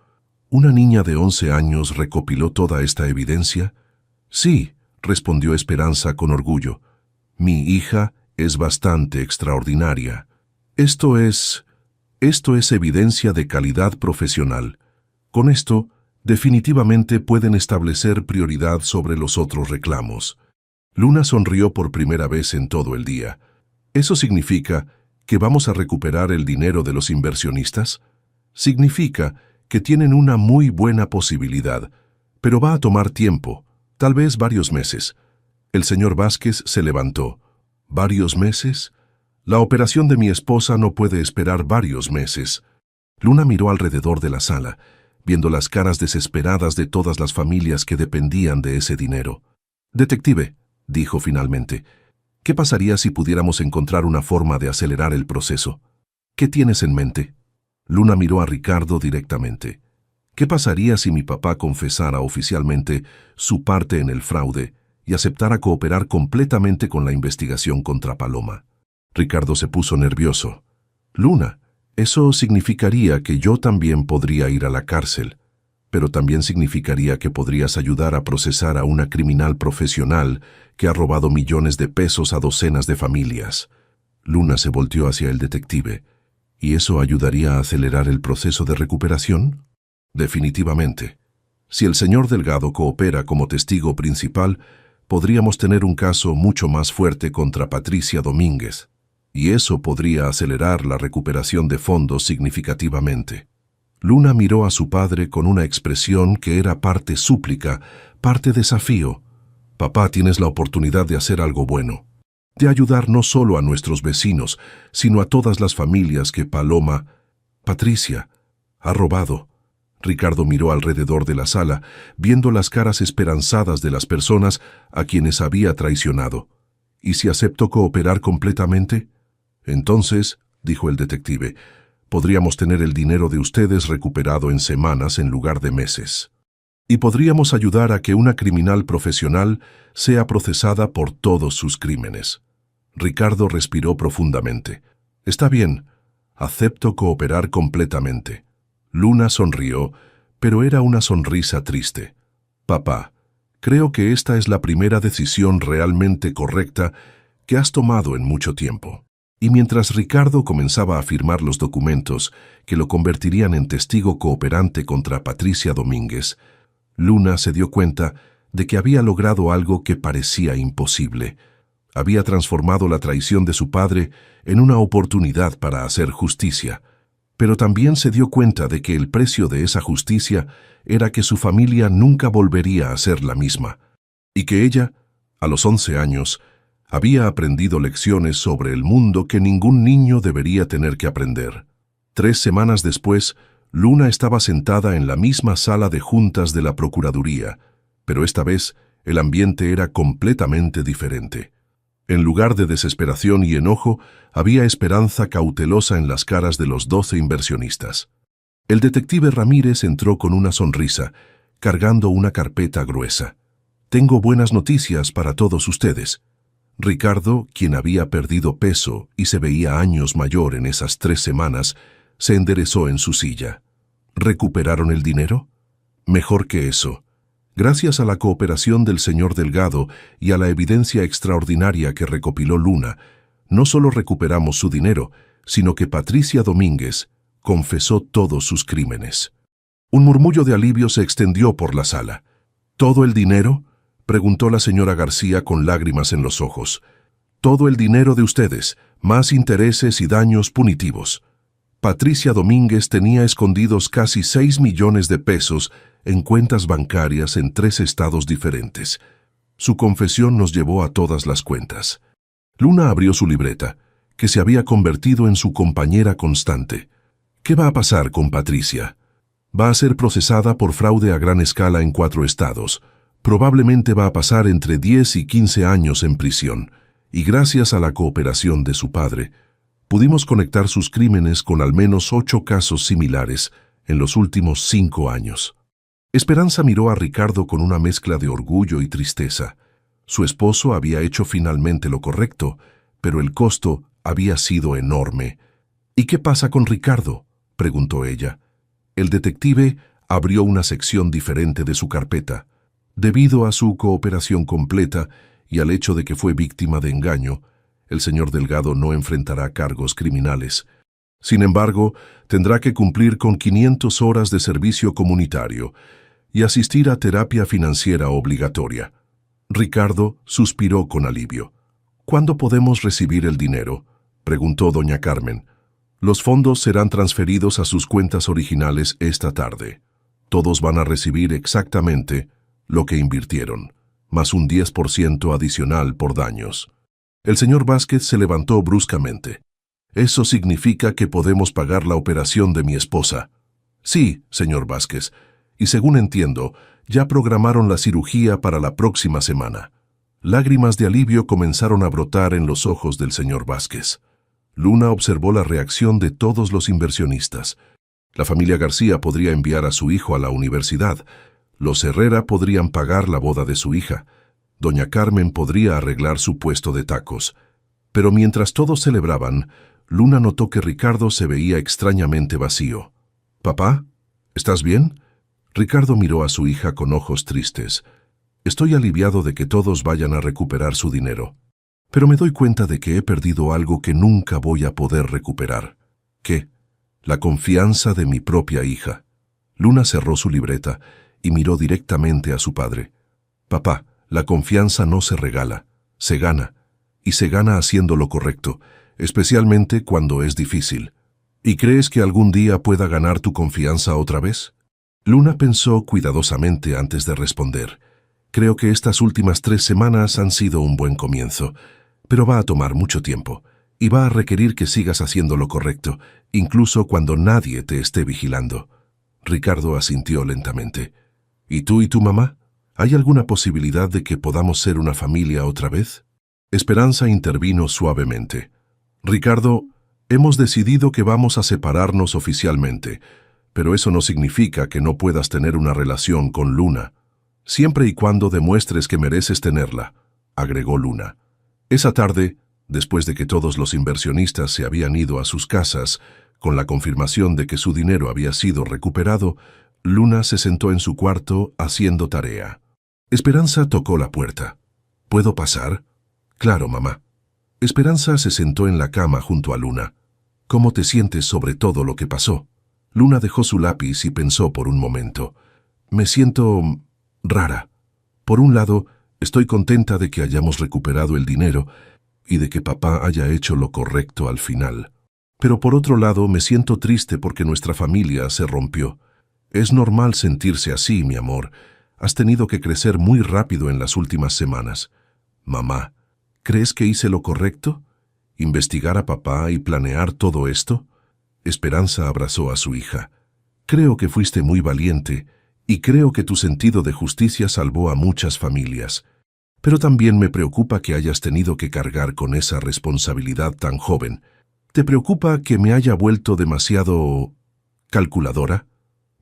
¿Una niña de 11 años recopiló toda esta evidencia? «Sí», respondió Esperanza con orgullo. «Mi hija es bastante extraordinaria. Esto es evidencia de calidad profesional. Con esto, definitivamente pueden establecer prioridad sobre los otros reclamos». Luna sonrió por primera vez en todo el día. «¿Eso significa que vamos a recuperar el dinero de los inversionistas?» «Significa que tienen una muy buena posibilidad, pero va a tomar tiempo, tal vez varios meses». El señor Vázquez se levantó. «¿Varios meses? La operación de mi esposa no puede esperar varios meses». Luna miró alrededor de la sala, viendo las caras desesperadas de todas las familias que dependían de ese dinero. «Detective», dijo finalmente, «¿qué pasaría si pudiéramos encontrar una forma de acelerar el proceso? ¿Qué tienes en mente?» Luna miró a Ricardo directamente. «¿Qué pasaría si mi papá confesara oficialmente su parte en el fraude y aceptara cooperar completamente con la investigación contra Paloma?» Ricardo se puso nervioso. «Luna, eso significaría que yo también podría ir a la cárcel, pero también significaría que podrías ayudar a procesar a una criminal profesional que ha robado millones de pesos a docenas de familias». Luna se volteó hacia el detective. «¿Y eso ayudaría a acelerar el proceso de recuperación?» «Definitivamente. Si el señor Delgado coopera como testigo principal, podríamos tener un caso mucho más fuerte contra Patricia Domínguez, y eso podría acelerar la recuperación de fondos significativamente». Luna miró a su padre con una expresión que era parte súplica, parte desafío. «Papá, tienes la oportunidad de hacer algo bueno, de ayudar no solo a nuestros vecinos, sino a todas las familias que Patricia, ha robado». Ricardo miró alrededor de la sala, viendo las caras esperanzadas de las personas a quienes había traicionado. «¿Y si acepto cooperar completamente?» «Entonces», dijo el detective, «podríamos tener el dinero de ustedes recuperado en semanas en lugar de meses. Y podríamos ayudar a que una criminal profesional sea procesada por todos sus crímenes». Ricardo respiró profundamente. «Está bien, acepto cooperar completamente». Luna sonrió, pero era una sonrisa triste. «Papá, creo que esta es la primera decisión realmente correcta que has tomado en mucho tiempo». Y mientras Ricardo comenzaba a firmar los documentos que lo convertirían en testigo cooperante contra Patricia Domínguez, Luna se dio cuenta de que había logrado algo que parecía imposible. Había transformado la traición de su padre en una oportunidad para hacer justicia. pero también se dio cuenta de que el precio de esa justicia era que su familia nunca volvería a ser la misma, y que ella, a los 11 años, había aprendido lecciones sobre el mundo que ningún niño debería tener que aprender. 3 semanas después, Luna estaba sentada en la misma sala de juntas de la Procuraduría, pero esta vez el ambiente era completamente diferente. En lugar de desesperación y enojo, había esperanza cautelosa en las caras de los 12 inversionistas. El detective Ramírez entró con una sonrisa, cargando una carpeta gruesa. «Tengo buenas noticias para todos ustedes». Ricardo, quien había perdido peso y se veía años mayor en esas 3 semanas, se enderezó en su silla. ¿Recuperaron el dinero? Mejor que eso. Gracias a la cooperación del señor Delgado y a la evidencia extraordinaria que recopiló Luna, no solo recuperamos su dinero, sino que Patricia Domínguez confesó todos sus crímenes. Un murmullo de alivio se extendió por la sala. ¿Todo el dinero?, preguntó la señora García con lágrimas en los ojos. Todo el dinero de ustedes, más intereses y daños punitivos. Patricia Domínguez tenía escondidos casi 6 millones de pesos en cuentas bancarias en 3 estados diferentes. Su confesión nos llevó a todas las cuentas. Luna abrió su libreta, que se había convertido en su compañera constante. ¿Qué va a pasar con Patricia? Va a ser procesada por fraude a gran escala en 4 estados. Probablemente va a pasar entre 10 y 15 años en prisión, y gracias a la cooperación de su padre, pudimos conectar sus crímenes con al menos 8 casos similares en los últimos 5 años. Esperanza miró a Ricardo con una mezcla de orgullo y tristeza. Su esposo había hecho finalmente lo correcto, pero el costo había sido enorme. ¿Y qué pasa con Ricardo?, preguntó ella. El detective abrió una sección diferente de su carpeta. Debido a su cooperación completa y al hecho de que fue víctima de engaño, el señor Delgado no enfrentará cargos criminales. Sin embargo, tendrá que cumplir con 500 horas de servicio comunitario y asistir a terapia financiera obligatoria. Ricardo suspiró con alivio. ¿Cuándo podemos recibir el dinero?, preguntó doña Carmen. Los fondos serán transferidos a sus cuentas originales esta tarde. Todos van a recibir exactamente lo que invirtieron, más un 10% adicional por daños. El señor Vázquez se levantó bruscamente. Eso significa que podemos pagar la operación de mi esposa. Sí, señor Vázquez, y según entiendo, ya programaron la cirugía para la próxima semana. Lágrimas de alivio comenzaron a brotar en los ojos del señor Vázquez. Luna observó la reacción de todos los inversionistas. La familia García podría enviar a su hijo a la universidad. Los Herrera podrían pagar la boda de su hija. Doña Carmen podría arreglar su puesto de tacos. Pero mientras todos celebraban, Luna notó que Ricardo se veía extrañamente vacío. «¿Papá? ¿Estás bien?» Ricardo miró a su hija con ojos tristes. «Estoy aliviado de que todos vayan a recuperar su dinero. Pero me doy cuenta de que he perdido algo que nunca voy a poder recuperar». «¿Qué?» «La confianza de mi propia hija». Luna cerró su libreta y miró directamente a su padre. «Papá, la confianza no se regala, se gana, y se gana haciendo lo correcto, especialmente cuando es difícil. ¿Y crees que algún día pueda ganar tu confianza otra vez?» Luna pensó cuidadosamente antes de responder. «Creo que estas últimas 3 semanas han sido un buen comienzo, pero va a tomar mucho tiempo, y va a requerir que sigas haciendo lo correcto, incluso cuando nadie te esté vigilando». Ricardo asintió lentamente. «¿Y tú y tu mamá? ¿Hay alguna posibilidad de que podamos ser una familia otra vez?» Esperanza intervino suavemente. «Ricardo, hemos decidido que vamos a separarnos oficialmente, pero eso no significa que no puedas tener una relación con Luna. Siempre y cuando demuestres que mereces tenerla», agregó Luna. Esa tarde, después de que todos los inversionistas se habían ido a sus casas, con la confirmación de que su dinero había sido recuperado, Luna se sentó en su cuarto haciendo tarea. Esperanza tocó la puerta. «¿Puedo pasar?» «Claro, mamá». Esperanza se sentó en la cama junto a Luna. «¿Cómo te sientes sobre todo lo que pasó?» Luna dejó su lápiz y pensó por un momento. «Me siento rara. Por un lado, estoy contenta de que hayamos recuperado el dinero y de que papá haya hecho lo correcto al final. Pero por otro lado, me siento triste porque nuestra familia se rompió. Es normal sentirse así, mi amor. Has tenido que crecer muy rápido en las últimas semanas. Mamá, ¿crees que hice lo correcto? ¿Investigar a papá y planear todo esto? Esperanza abrazó a su hija. Creo que fuiste muy valiente y creo que tu sentido de justicia salvó a muchas familias. Pero también me preocupa que hayas tenido que cargar con esa responsabilidad tan joven. ¿Te preocupa que me haya vuelto demasiado calculadora?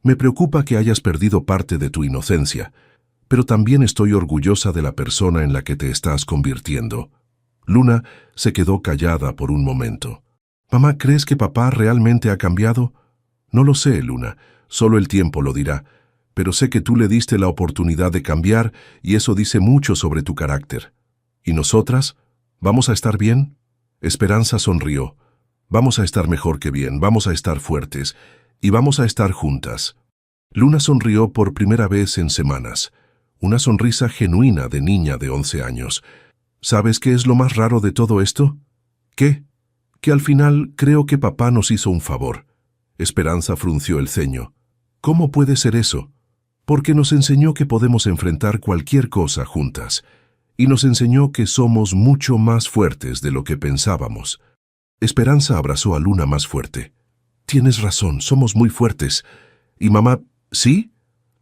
Me preocupa que hayas perdido parte de tu inocencia, pero también estoy orgullosa de la persona en la que te estás convirtiendo. Luna se quedó callada por un momento. Mamá, ¿crees que papá realmente ha cambiado? No lo sé, Luna, solo el tiempo lo dirá, pero sé que tú le diste la oportunidad de cambiar y eso dice mucho sobre tu carácter. ¿Y nosotras? ¿Vamos a estar bien? Esperanza sonrió. Vamos a estar mejor que bien, vamos a estar fuertes y vamos a estar juntas. Luna sonrió por primera vez en semanas, una sonrisa genuina de niña de 11 años. ¿Sabes qué es lo más raro de todo esto? ¿Qué? Que al final creo que papá nos hizo un favor. Esperanza frunció el ceño. ¿Cómo puede ser eso? Porque nos enseñó que podemos enfrentar cualquier cosa juntas, y nos enseñó que somos mucho más fuertes de lo que pensábamos. Esperanza abrazó a Luna más fuerte. Tienes razón, somos muy fuertes. Y mamá, ¿sí?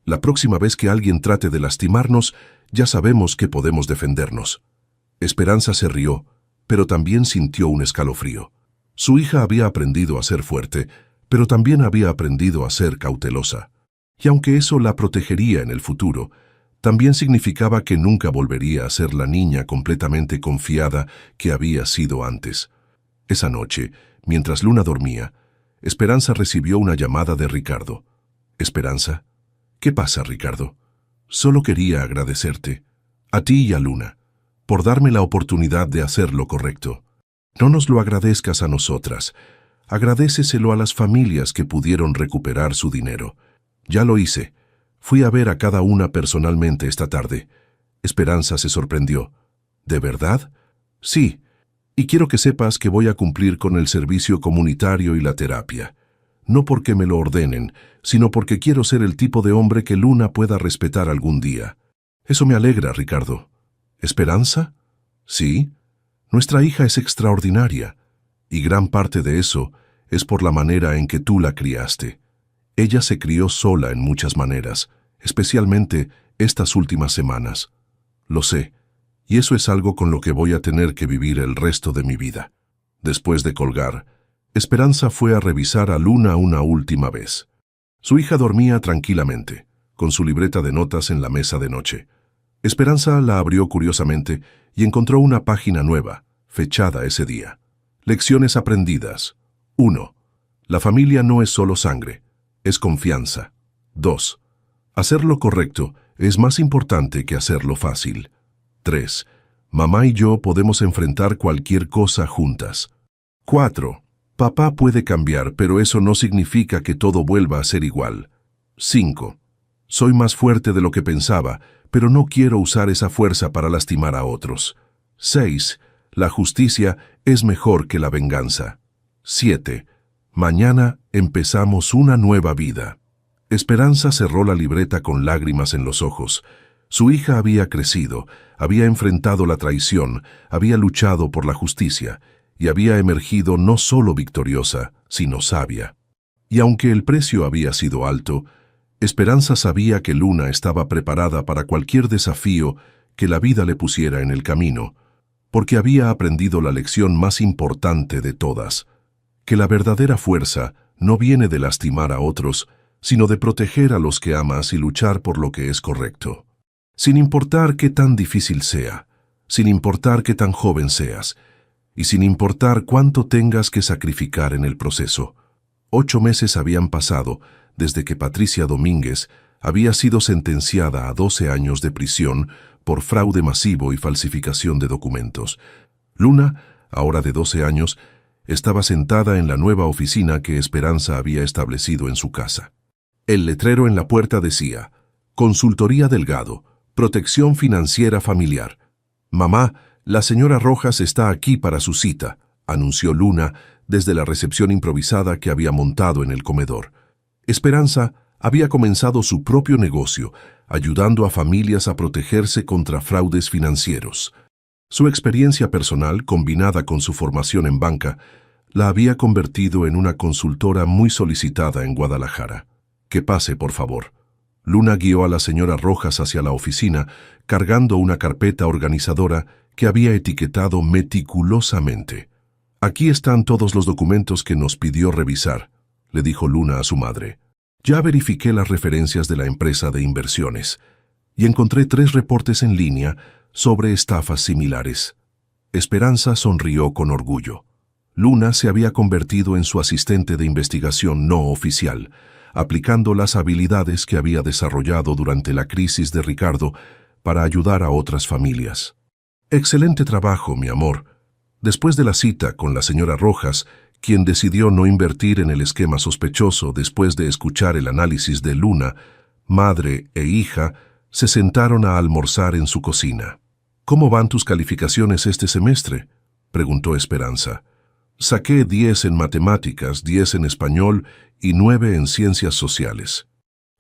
La próxima vez que alguien trate de lastimarnos, ya sabemos que podemos defendernos. Esperanza se rió, pero también sintió un escalofrío. Su hija había aprendido a ser fuerte, pero también había aprendido a ser cautelosa. Y aunque eso la protegería en el futuro, también significaba que nunca volvería a ser la niña completamente confiada que había sido antes. Esa noche, mientras Luna dormía, Esperanza recibió una llamada de Ricardo. «Esperanza, ¿qué pasa, Ricardo? Solo quería agradecerte, a ti y a Luna, por darme la oportunidad de hacer lo correcto. No nos lo agradezcas a nosotras, agradéceselo a las familias que pudieron recuperar su dinero. Ya lo hice. Fui a ver a cada una personalmente esta tarde». Esperanza se sorprendió. ¿De verdad? Sí. Y quiero que sepas que voy a cumplir con el servicio comunitario y la terapia. No porque me lo ordenen, sino porque quiero ser el tipo de hombre que Luna pueda respetar algún día. Eso me alegra, Ricardo. ¿Esperanza? Sí. Nuestra hija es extraordinaria, y gran parte de eso es por la manera en que tú la criaste. Ella se crió sola en muchas maneras, especialmente estas últimas semanas. Lo sé, y eso es algo con lo que voy a tener que vivir el resto de mi vida. Después de colgar, Esperanza fue a revisar a Luna una última vez. Su hija dormía tranquilamente, con su libreta de notas en la mesa de noche. Esperanza la abrió curiosamente y encontró una página nueva, fechada ese día. Lecciones aprendidas. 1. La familia no es solo sangre, es confianza. 2. Hacer lo correcto es más importante que hacerlo fácil. 3. Mamá y yo podemos enfrentar cualquier cosa juntas. 4. Papá puede cambiar, pero eso no significa que todo vuelva a ser igual. 5. Soy más fuerte de lo que pensaba, pero no quiero usar esa fuerza para lastimar a otros. 6. La justicia es mejor que la venganza. 7. Mañana empezamos una nueva vida. Esperanza cerró la libreta con lágrimas en los ojos. Su hija había crecido, había enfrentado la traición, había luchado por la justicia y había emergido no solo victoriosa, sino sabia. Y aunque el precio había sido alto, Esperanza sabía que Luna estaba preparada para cualquier desafío que la vida le pusiera en el camino, porque había aprendido la lección más importante de todas, que la verdadera fuerza no viene de lastimar a otros, sino de proteger a los que amas y luchar por lo que es correcto. Sin importar qué tan difícil sea, sin importar qué tan joven seas, y sin importar cuánto tengas que sacrificar en el proceso. 8 meses habían pasado desde que Patricia Domínguez había sido sentenciada a 12 años de prisión por fraude masivo y falsificación de documentos. Luna, ahora de 12 años, estaba sentada en la nueva oficina que Esperanza había establecido en su casa. El letrero en la puerta decía: Consultoría Delgado, Protección Financiera Familiar. Mamá, la señora Rojas está aquí para su cita, anunció Luna, desde la recepción improvisada que había montado en el comedor. Esperanza había comenzado su propio negocio, ayudando a familias a protegerse contra fraudes financieros. Su experiencia personal, combinada con su formación en banca, la había convertido en una consultora muy solicitada en Guadalajara. «Que pase, por favor». Luna guió a la señora Rojas hacia la oficina, cargando una carpeta organizadora que había etiquetado meticulosamente. «Aquí están todos los documentos que nos pidió revisar», le dijo Luna a su madre. «Ya verifiqué las referencias de la empresa de inversiones y encontré 3 reportes en línea sobre estafas similares». Esperanza sonrió con orgullo. Luna se había convertido en su asistente de investigación no oficial, aplicando las habilidades que había desarrollado durante la crisis de Ricardo para ayudar a otras familias. «Excelente trabajo, mi amor». Después de la cita con la señora Rojas, quien decidió no invertir en el esquema sospechoso después de escuchar el análisis de Luna, madre e hija se sentaron a almorzar en su cocina. «¿Cómo van tus calificaciones este semestre?», preguntó Esperanza. «Saqué 10 en matemáticas, 10 en español y 9 en ciencias sociales.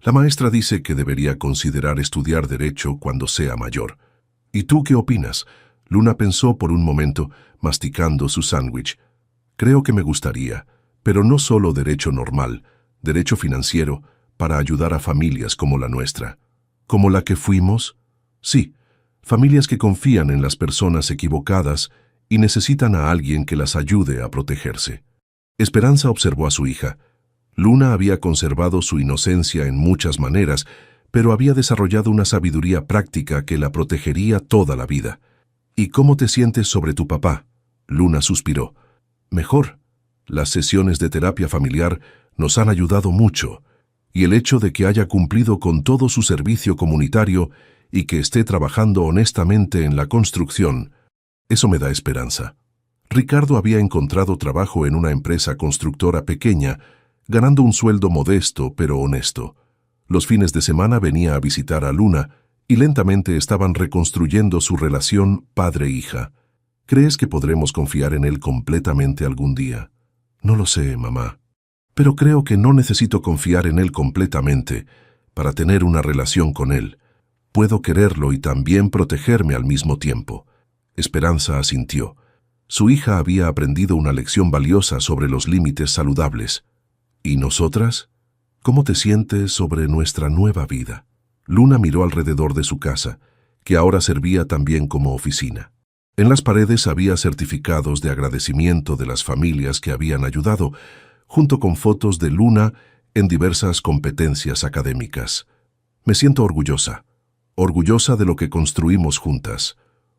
La maestra dice que debería considerar estudiar derecho cuando sea mayor. ¿Y tú qué opinas?». Luna pensó por un momento, masticando su sándwich. «Creo que me gustaría, pero no solo derecho normal, derecho financiero, para ayudar a familias como la nuestra». «¿Como la que fuimos?». «Sí, familias que confían en las personas equivocadas y necesitan a alguien que las ayude a protegerse». Esperanza observó a su hija. Luna había conservado su inocencia en muchas maneras, pero había desarrollado una sabiduría práctica que la protegería toda la vida. «¿Y cómo te sientes sobre tu papá?». Luna suspiró. «Mejor. Las sesiones de terapia familiar nos han ayudado mucho, y el hecho de que haya cumplido con todo su servicio comunitario y que esté trabajando honestamente en la construcción, eso me da esperanza». Ricardo había encontrado trabajo en una empresa constructora pequeña, ganando un sueldo modesto pero honesto. Los fines de semana venía a visitar a Luna y lentamente estaban reconstruyendo su relación padre-hija. «¿Crees que podremos confiar en él completamente algún día?». «No lo sé, mamá. Pero creo que no necesito confiar en él completamente para tener una relación con él. Puedo quererlo y también protegerme al mismo tiempo». Esperanza asintió. Su hija había aprendido una lección valiosa sobre los límites saludables. «¿Y nosotras? ¿Cómo te sientes sobre nuestra nueva vida?». Luna miró alrededor de su casa, que ahora servía también como oficina. En las paredes había certificados de agradecimiento de las familias que habían ayudado, junto con fotos de Luna en diversas competencias académicas. «Me siento orgullosa de lo que construimos juntas,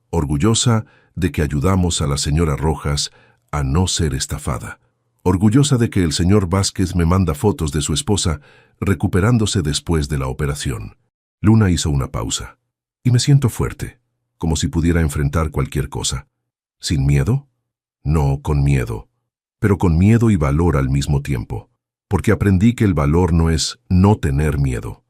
orgullosa de que ayudamos a la señora Rojas a no ser estafada, orgullosa de que el señor Vázquez me manda fotos de su esposa recuperándose después de la operación». Luna hizo una pausa. «Y me siento fuerte, como si pudiera enfrentar cualquier cosa». «¿Sin miedo?». «No, con miedo, pero con miedo y valor al mismo tiempo, porque aprendí que el valor no es no tener miedo.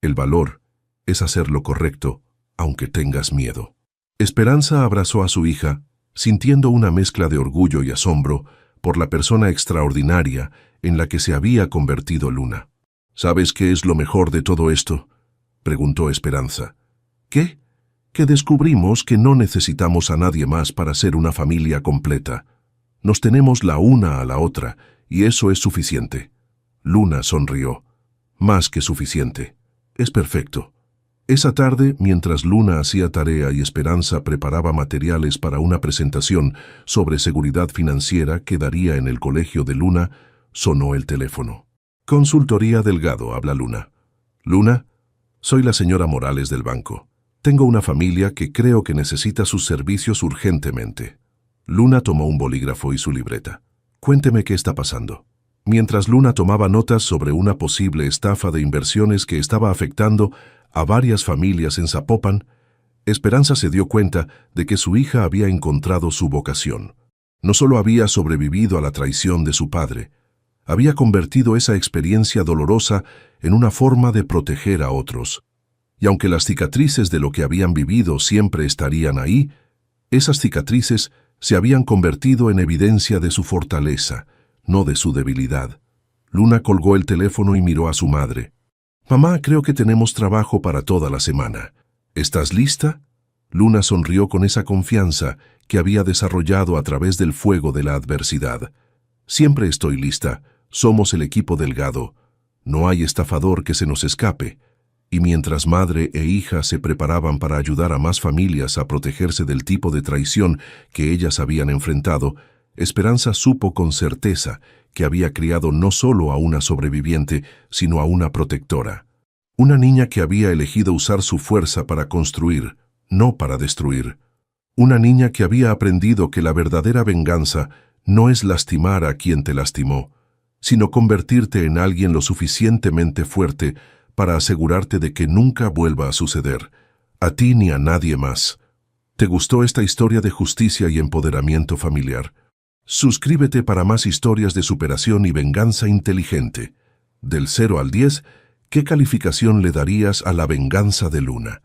El valor es hacer lo correcto, aunque tengas miedo». Esperanza abrazó a su hija, sintiendo una mezcla de orgullo y asombro por la persona extraordinaria en la que se había convertido Luna. «¿Sabes qué es lo mejor de todo esto?», preguntó Esperanza. «¿Qué?». «Que descubrimos que no necesitamos a nadie más para ser una familia completa. Nos tenemos la una a la otra, y eso es suficiente». Luna sonrió. «Más que suficiente. Es perfecto». Esa tarde, mientras Luna hacía tarea y Esperanza preparaba materiales para una presentación sobre seguridad financiera que daría en el colegio de Luna, sonó el teléfono. «Consultoría Delgado», habla Luna. «Luna, soy la señora Morales del banco. Tengo una familia que creo que necesita sus servicios urgentemente». Luna tomó un bolígrafo y su libreta. «Cuénteme qué está pasando». Mientras Luna tomaba notas sobre una posible estafa de inversiones que estaba afectando a varias familias en Zapopan, Esperanza se dio cuenta de que su hija había encontrado su vocación. No solo había sobrevivido a la traición de su padre, había convertido esa experiencia dolorosa en una forma de proteger a otros. Y aunque las cicatrices de lo que habían vivido siempre estarían ahí, esas cicatrices se habían convertido en evidencia de su fortaleza, no de su debilidad. Luna colgó el teléfono y miró a su madre. «Mamá, creo que tenemos trabajo para toda la semana. ¿Estás lista?» Luna sonrió con esa confianza que había desarrollado a través del fuego de la adversidad. «Siempre estoy lista. Somos el equipo Delgado. No hay estafador que se nos escape». Y mientras madre e hija se preparaban para ayudar a más familias a protegerse del tipo de traición que ellas habían enfrentado, Esperanza supo con certeza que había criado no solo a una sobreviviente, sino a una protectora. Una niña que había elegido usar su fuerza para construir, no para destruir. Una niña que había aprendido que la verdadera venganza no es lastimar a quien te lastimó, sino convertirte en alguien lo suficientemente fuerte para asegurarte de que nunca vuelva a suceder, a ti ni a nadie más. ¿Te gustó esta historia de justicia y empoderamiento familiar? Suscríbete para más historias de superación y venganza inteligente. Del 0 al 10, ¿qué calificación le darías a La venganza de Luna?